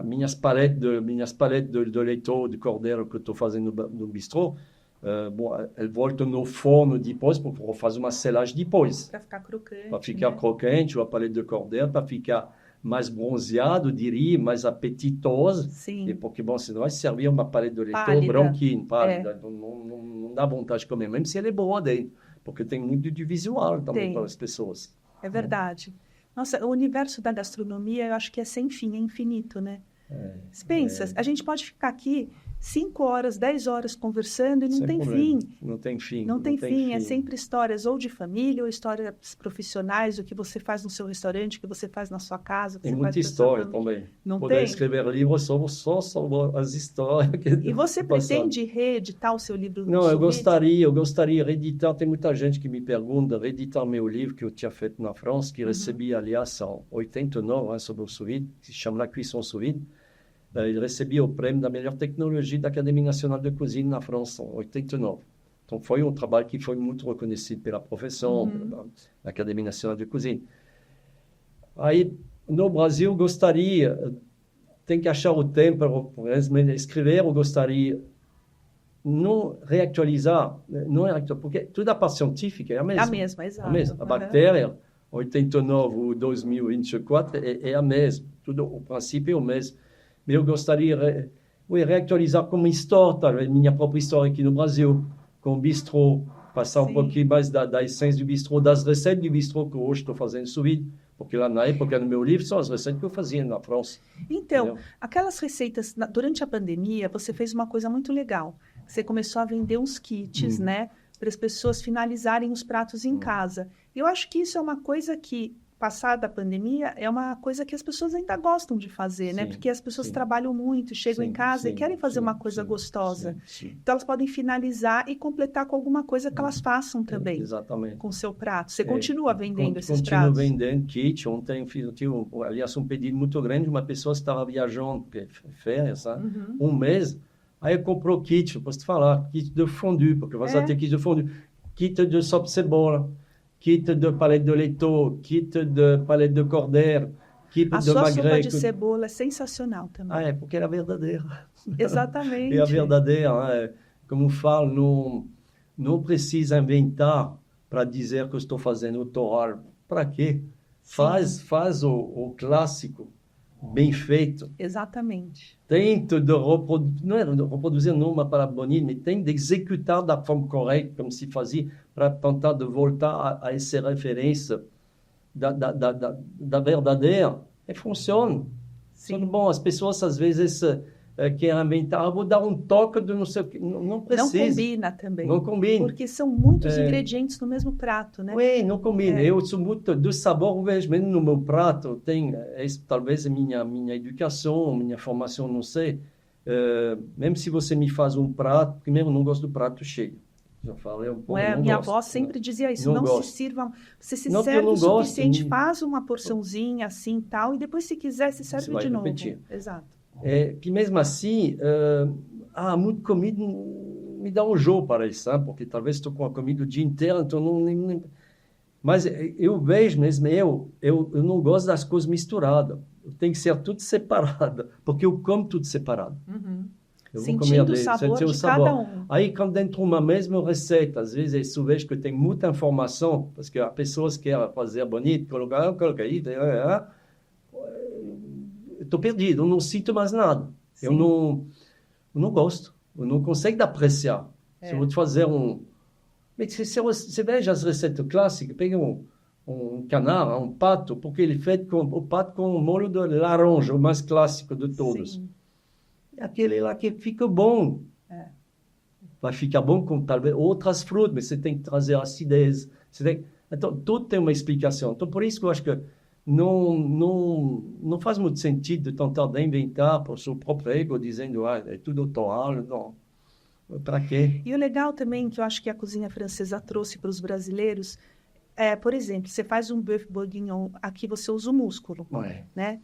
minhas paletes de leitão de cordeiro que eu estou fazendo no bistrô. Ela volta no forno depois, porque eu vou fazer uma selagem depois. Para ficar crocante. Para ficar crocante, o paleta de cordeiro, para ficar mais bronzeado, diria, mais apetitoso. Sim. E porque, bom, senão vai servir uma paleta de leitão branquinha, pálida. Não dá vontade de comer, mesmo se ela é boa dentro, porque tem muito de visual também para as pessoas. É verdade. Nossa, o universo da gastronomia, eu acho que é sem fim, é infinito, né? Pensa, a gente pode ficar aqui 5 horas, 10 horas conversando e não tem fim. Não tem fim. Não tem fim. É sempre histórias ou de família ou histórias profissionais, o que você faz no seu restaurante, o que você faz na sua casa. Tem muita história também. Não Poder tem? escrever livros só sobre as histórias. E você pretende reeditar o seu livro? Não, eu gostaria de reeditar. Tem muita gente que me pergunta, reeditar meu livro que eu tinha feito na França, que recebi, aliás, em 89, sobre o sous vide, que se chama La Cuisson sous vide. Ele recebia o prêmio da melhor tecnologia da Académie Nacional de Cozinha na França, em 89. Então, foi um trabalho que foi muito reconhecido pela profissão, pela Académie Nacional de Cozinha. Aí, no Brasil, tem que achar o tempo para escrever, eu gostaria não reactualizar, porque toda a parte científica é a mesma. A mesma, exato. A mesma. A bactéria, 89 ou 2024, é a mesma. Tudo, o princípio é o mesmo. Mas eu gostaria de reactualizar como história, talvez minha própria história aqui no Brasil, com o bistrô, passar um pouquinho mais da essência do bistrô, das receitas do bistrô que hoje estou fazendo sous vide, porque lá na época, no meu livro, são as receitas que eu fazia na França. Então, aquelas receitas, durante a pandemia, você fez uma coisa muito legal. Você começou a vender uns kits, né, para as pessoas finalizarem os pratos em casa. Eu acho que isso é uma coisa que, passada a pandemia, é uma coisa que as pessoas ainda gostam de fazer, né? Porque as pessoas trabalham muito, chegam em casa e querem fazer uma coisa gostosa. Então, elas podem finalizar e completar com alguma coisa que elas façam também. Exatamente. Com o seu prato. Você continua vendendo esses pratos? Continuo vendendo kit. Ontem eu tive, aliás, um pedido muito grande de uma pessoa que estava viajando, férias, sabe? Um mês. Aí eu comprou kit, posso te falar, kit de fondue, porque vai ter kit de fondue. Kit de sopa de cebola. Kit de paleta de leitão, kit de paleta de cordeiro, kit de magret. A sua sopa de cebola é sensacional também. Porque ela é verdadeira. Exatamente. É a verdadeira. Como eu falo, não precisa inventar para dizer que eu estou fazendo o torrado. Para quê? Faz o clássico bem feito. Exatamente. Tente de reproduzir, não uma palavra bonita, mas tem de executar da forma correta, como se fazia, para tentar de voltar a essa referência da verdadeira. E funciona. Sim. Bom, as pessoas às vezes querem inventar, vou dar um toque de não sei o que. Não precisa. Não combina também. Não combina. Porque são muitos ingredientes no mesmo prato, né? Oui, não combina. Eu sou muito do sabor, vejo mesmo no meu prato. Tem, talvez a minha educação, minha formação, não sei. Mesmo se você me faz um prato, primeiro eu não gosto do prato cheio. Já falei um pouco. Minha avó sempre dizia isso. Não se sirva. Você se serve o suficiente, faz uma porçãozinha assim tal, e depois, se quiser, se serve de novo. Repetir. Exato. Que mesmo assim, muito comida me dá um jogo para isso, sabe? Porque talvez estou com a comida o dia inteiro, então não. Mas eu vejo mesmo, eu não gosto das coisas misturadas. Tem que ser tudo separado, porque eu como tudo separado. Sentindo o sabor de cada um. Aí, quando entra uma mesma receita, às vezes eu vejo que tem muita informação, porque as pessoas querem fazer bonito, colocar aí, estou perdido, eu não sinto mais nada. Eu não gosto, eu não consigo apreciar. Se eu vou te fazer Mas você veja as receitas clássicas, pega um canard, um pato, porque ele é feito o pato com molho de laranja, o mais clássico de todos. Sim. É aquele lá que fica bom. Vai ficar bom com talvez outras frutas, mas você tem que trazer acidez. Então, tudo tem uma explicação. Então, por isso que eu acho que não faz muito sentido tentar de inventar para o seu próprio ego, dizendo é tudo torrado. Não. Para quê? E o legal também, que eu acho que a cozinha francesa trouxe para os brasileiros, por exemplo, você faz um bœuf bourguignon, aqui você usa o músculo, né?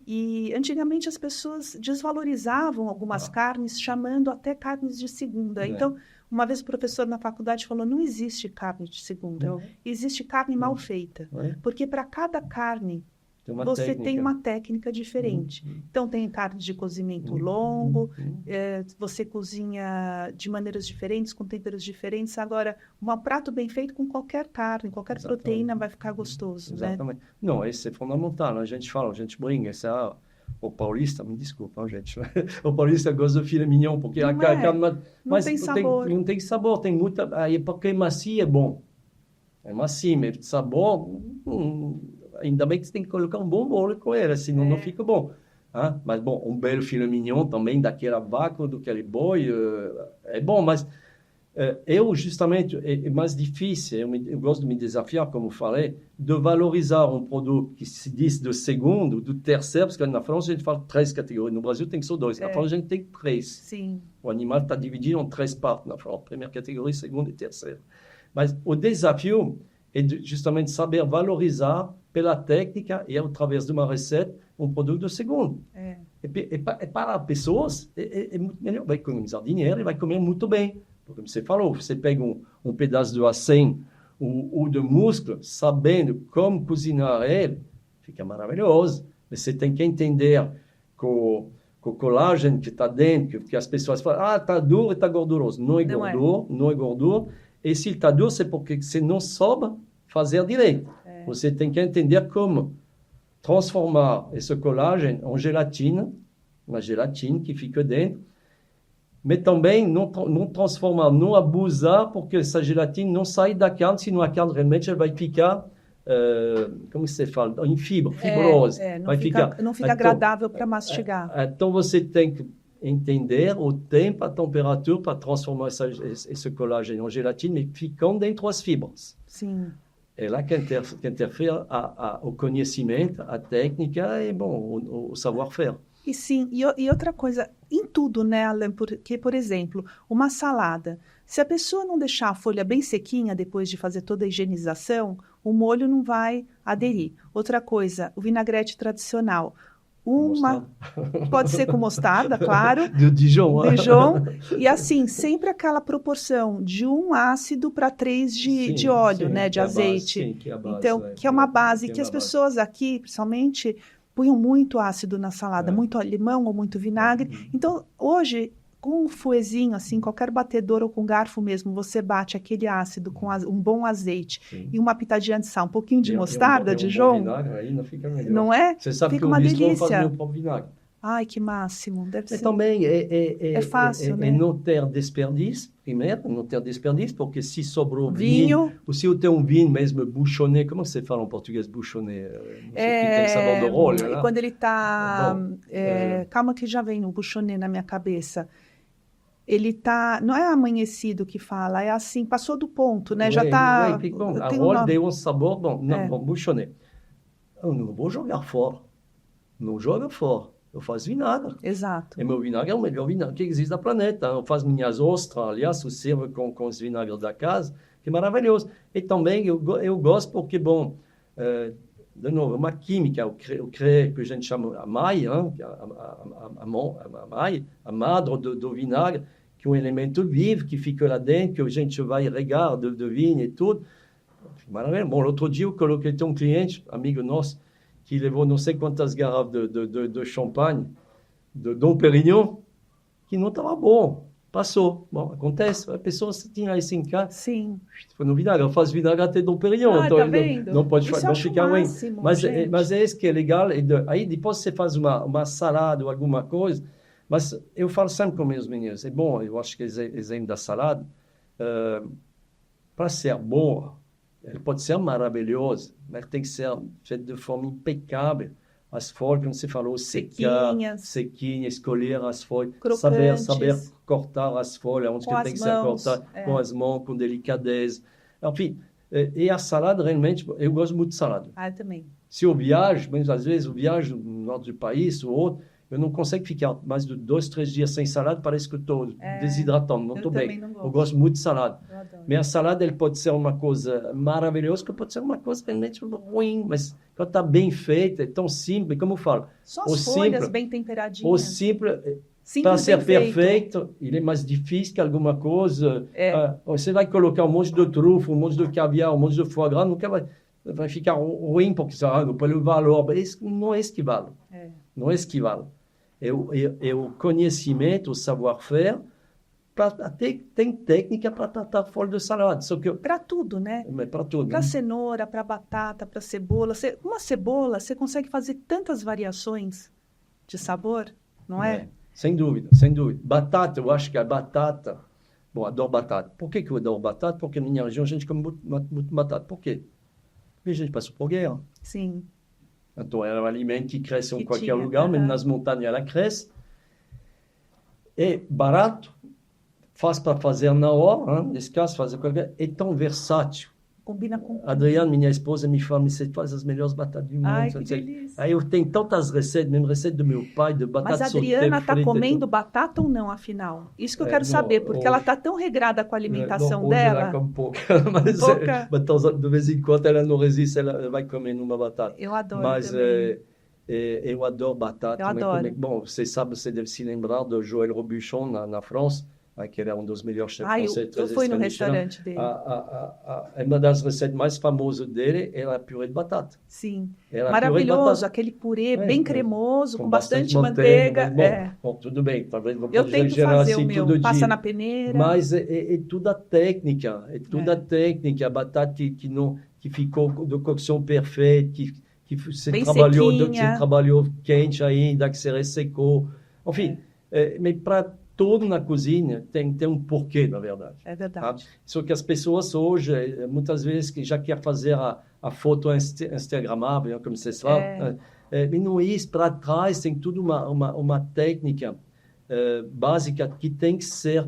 E antigamente as pessoas desvalorizavam algumas carnes, chamando até carnes de segunda. Então, uma vez o professor na faculdade falou, não existe carne de segunda, existe carne mal feita. Porque para cada carne, você tem uma técnica diferente. Então, tem carne de cozimento longo, você cozinha de maneiras diferentes, com temperos diferentes. Agora, um prato bem feito com qualquer carne, qualquer proteína vai ficar gostoso. Exatamente. Né? Não, isso é fundamental. A gente fala, a gente brinca, o paulista, me desculpa, gente. O paulista gosta do filé mignon, porque a carne... Não tem sabor. Não tem sabor, tem muita... Aí, porque macio é bom. É macio, mas sabor... ainda bem que você tem que colocar um bom molho com ele, senão não fica bom. Mas, bom, um belo filé mignon também, daquela vaca, daquele boi, é bom, mas eu, justamente, é mais difícil, eu gosto de me desafiar, como falei, de valorizar um produto que se diz do segundo, do terceiro, porque na França a gente fala 3 categorias, no Brasil tem só 2, na França a gente tem 3. Sim. O animal está dividido em 3 partes na França, primeira categoria, segunda e terceira. Mas o desafio é justamente saber valorizar pela técnica e através de uma receita um produto do segundo. E para as pessoas é muito melhor, vai economizar dinheiro e vai comer muito bem. Como você falou, você pega um pedaço de acém ou de músculo, sabendo como cozinhar ele, fica maravilhoso. Mas você tem que entender que o colágeno que está dentro, que as pessoas falam, está duro e está gorduroso. Não é gordura, não é gordura. E se está duro, é porque você não soube fazer direito. Você tem que entender como transformar esse colágeno em gelatina, uma gelatina que fica dentro, mas também não transformar, não abusar, porque essa gelatina não sai da carne, senão a carne realmente vai ficar, como se fala, em fibrosa. Não fica agradável para mastigar. Então você tem que entender o tempo, a temperatura para transformar esse colágeno em gelatina, mas ficando dentro das fibras. Sim. É lá que interfere o conhecimento, a técnica e, bom, o savoir-faire. E sim, e outra coisa, em tudo, né, Alain? Porque, por exemplo, uma salada, se a pessoa não deixar a folha bem sequinha depois de fazer toda a higienização, o molho não vai aderir. Outra coisa, o vinagrete tradicional. Pode ser com mostarda, claro. Do Dijon. E assim, sempre aquela proporção de 1 ácido para 3 de óleo, né, de azeite. Base, que é a base, então, que é uma base que as pessoas aqui, principalmente, punham muito ácido na salada, muito limão ou muito vinagre. Então, hoje, com um fouetzinho, assim, qualquer batedor ou com garfo mesmo, você bate aquele ácido com um bom azeite e uma pitadinha de sal, um pouquinho de mostarda, Dijon. Aí não fica melhor. Não é? Você sabe fica que uma o Dijon delícia. faz meu próprio vinagre. Ai, que máximo. Deve ser. Também é fácil, né? É não ter desperdício, primeiro, não ter desperdício, porque se sobrou vinho, ou se eu tenho um vinho mesmo bouchonné, como você fala em português bouchonné? Tem sabor de rolho, né? Quando ele está... calma que já vem o bouchonné na minha cabeça. Ele está... Não é amanhecido que fala, é assim, passou do ponto, né? Já está... A rolho deu um sabor, bom, bouchonné. Eu não vou jogar fora. Não joga fora. Eu faço vinagre. Exato. E meu vinagre é o melhor vinagre que existe no planeta. Eu faço minhas ostras, aliás, eu servo com os vinagres da casa, que é maravilhoso. E também eu gosto porque, bom, de novo, uma química, eu criei, que a gente chama a maille, a madre do vinagre, que é um elemento vivo, que fica lá dentro, que a gente vai regar de vinho e tudo. Maravilhoso. Bom, outro dia eu coloquei um cliente, amigo nosso, que levou não sei quantas garrafas de champanhe, de Dom Pérignon, que não estava bom. Passou. Bom, acontece. A pessoa tinha isso em casa. Sim. Foi no vinagre. Eu faço vinagre até Dom Pérignon. Então, tá vendo? Não pode ficar ruim. Mas é isso que é legal. Aí depois você faz uma salada ou alguma coisa. Mas eu falo sempre com meus meninos. É bom, eu acho que exemplo da salada, para ser boa, ele pode ser maravilhoso, mas tem que ser feito de forma impecável. As folhas, como você falou, sequinhas, escolher as folhas, saber cortar as folhas, onde que tem que ser cortado, com as mãos, com delicadeza. Enfim, e a salada, realmente, eu gosto muito de salada. Eu também. Se eu viajo, mas às vezes eu viajo no norte do país ou outro, Eu não consigo ficar mais de 2, 3 dias sem salada, parece que eu estou desidratando, não estou bem. Eu gosto muito de salada. Mas a salada ele pode ser uma coisa maravilhosa, que pode ser uma coisa realmente ruim, mas quando está bem feita, é tão simples, como eu falo. Só as folhas bem temperadinhas. O simples para ser perfeito, ele é mais difícil que alguma coisa. Você vai colocar um monte de trufa, um monte de caviar, um monte de foie gras, nunca vai ficar ruim, porque pelo valor. Mas não é isso que vale. Não é isso que vale. É o conhecimento, o savoir-faire. Tem técnica para tratar folha de salada. Para tudo, né? Para tudo. Para cenoura, para batata, para cebola. Uma cebola, você consegue fazer tantas variações de sabor, não é? Sem dúvida, sem dúvida. Batata, eu acho que a batata... Bom, adoro batata. Por que eu adoro batata? Porque na minha região a gente come muito batata. Por quê? Porque a gente passou por guerra. Sim. Então, é um alimento que cresce em qualquer lugar, mas nas montanhas ela cresce. É barato, faz para fazer na hora, nesse caso, fazer qualquer... É tão versátil. Combina com... Adriana, minha esposa, me fala, você faz as melhores batatas do mundo. Ai, que delícia. Aí eu tenho tantas receitas, mesmo receita do meu pai, de batata. Mas a Adriana está comendo batata ou não, afinal? Isso que eu quero saber, porque ela está tão regrada com a alimentação dela. Ela come pouca, mas de vez em quando ela não resiste, ela vai comendo uma batata. Eu adoro mas, também. Eu adoro batata. Eu adoro. Bom, você deve se lembrar do Joël Robuchon na França, que era um dos melhores chefes franceses. Eu fui no restaurante dele. Uma das receitas mais famosas dele era a purê de batata. Sim, maravilhoso, aquele purê bem cremoso, com bastante manteiga. Bom, tudo bem, talvez não eu tento fazer assim, o meu, passa na peneira. Mas é tudo a técnica, a técnica, a batata que ficou de cocção perfeita, que você trabalhou quente ainda, que se ressecou. Enfim, mas para tudo na cozinha tem um porquê, na verdade. É verdade. Só que as pessoas hoje, muitas vezes, que já querem fazer a foto instagramável, como você sabe, mas não é isso. Para trás tem tudo uma técnica básica que tem que ser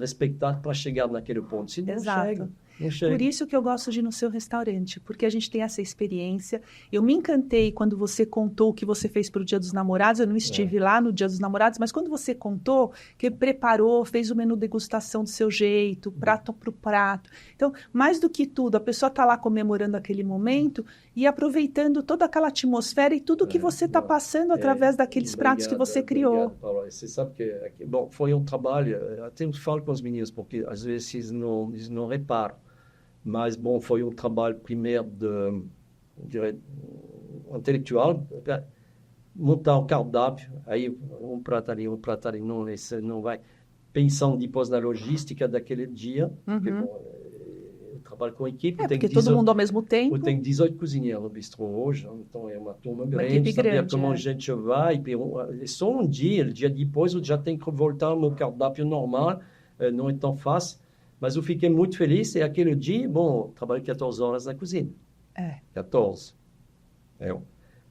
respeitada para chegar naquele ponto. Se não chega. Por isso que eu gosto de ir no seu restaurante, porque a gente tem essa experiência. Eu me encantei quando você contou o que você fez para o Dia dos Namorados. Eu não estive lá no Dia dos Namorados, mas quando você contou que preparou, fez o menu degustação do seu jeito, prato por prato. Então, mais do que tudo, a pessoa está lá comemorando aquele momento e aproveitando toda aquela atmosfera e tudo que você está passando através daqueles pratos que você criou. Paulo. Você sabe que bom, foi um trabalho, eu até falo com os meninos, porque às vezes eles não reparam. Mas, bom, foi um trabalho primeiro intelectual, montar o cardápio, aí um prato ali, não vai. Pensando depois na logística daquele dia, porque, bom, eu trabalho com equipe. Porque todo mundo ao mesmo tempo. Eu tenho 18 cozinheiros no bistrô hoje, então é uma turma grande, saber como a gente vai. É só um dia, o dia depois eu já tenho que voltar ao meu cardápio normal, não é tão fácil. Mas eu fiquei muito feliz, e aquele dia, bom, trabalhei 14 horas na cozinha. 14.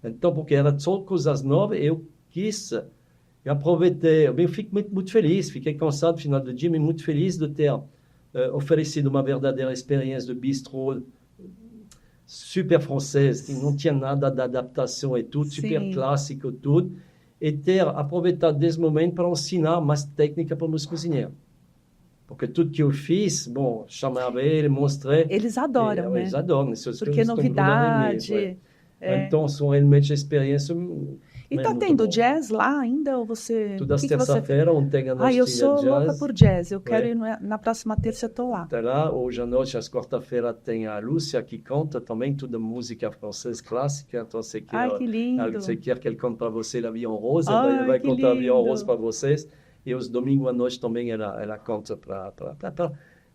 Então, porque era só coisas novas, eu quis, eu aproveitei, eu fico muito feliz, fiquei cansado no final do dia, mas muito feliz de ter oferecido uma verdadeira experiência de bistrô super francês, que não tinha nada de adaptação e tudo, super clássico tudo, e ter aproveitado desse momento para ensinar mais técnica para meus cozinheiros. Porque tudo que eu fiz, bom, chamava ele, mostrei. Eles adoram, né? Eles adoram. Porque é novidade. Então, são realmente experiências... E está tendo jazz lá ainda? Ou você... Toda terça-feira, ontem à noite eu sou louca por jazz. Eu quero ir na próxima terça, eu estou lá. Está lá. Hoje à noite, às quarta-feira, tem a Lúcia que canta também toda música francesa clássica. Então, você quer, que lindo. Você quer que ele cante para você La Vie en Rose, ela vai cantar La Vie en Rose para vocês. E os domingos à noite também ela canta para...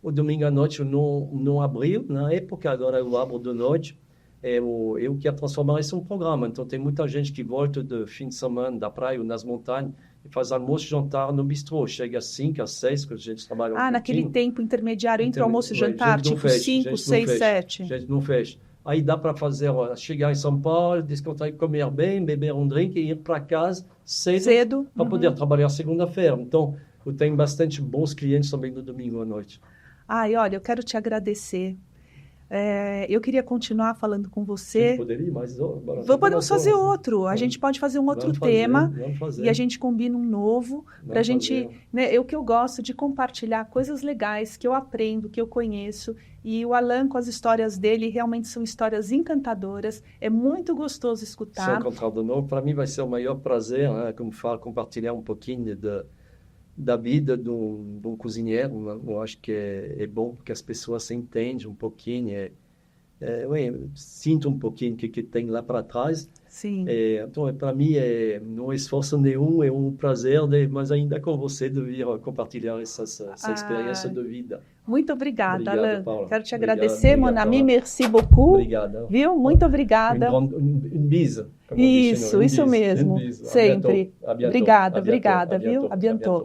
O domingo à noite eu não abriu, na época, agora eu abro de noite. Eu quero transformar isso em um programa. Então, tem muita gente que volta do fim de semana da praia ou nas montanhas e faz almoço e jantar no bistrô. Chega às 5, às 6, que a gente trabalha naquele tempo intermediário entre almoço e jantar, tipo 5, 6, 7. A gente não fecha. Aí dá para fazer, chegar em São Paulo, descontar, comer bem, beber um drink e ir para casa cedo. Para poder trabalhar segunda-feira. Então, eu tenho bastante bons clientes também no domingo à noite. Olha, eu quero te agradecer. Eu queria continuar falando com você. Poderia, mas Podemos fazer outro. A gente pode fazer um outro tema e a gente combina um novo para a gente. Né, o que eu gosto de compartilhar coisas legais que eu aprendo, que eu conheço. E o Alain, com as histórias dele, realmente são histórias encantadoras. É muito gostoso escutar. Se encontrar de novo, para mim vai ser o maior prazer, né? Como falo, compartilhar um pouquinho da vida de um cozinheiro. Né? Eu acho que é bom que as pessoas se entendam um pouquinho. Sinto um pouquinho o que tem lá para trás. Sim. Então, para mim, não é esforço nenhum, é um prazer, mas ainda com você de vir compartilhar essa experiência de vida. Muito obrigada, Alain. Paula. Quero te agradecer, mon ami, merci beaucoup. Obrigada. Viu? Muito obrigada. Um bise. Isso mesmo. Sempre. Obrigada, viu? A bientôt.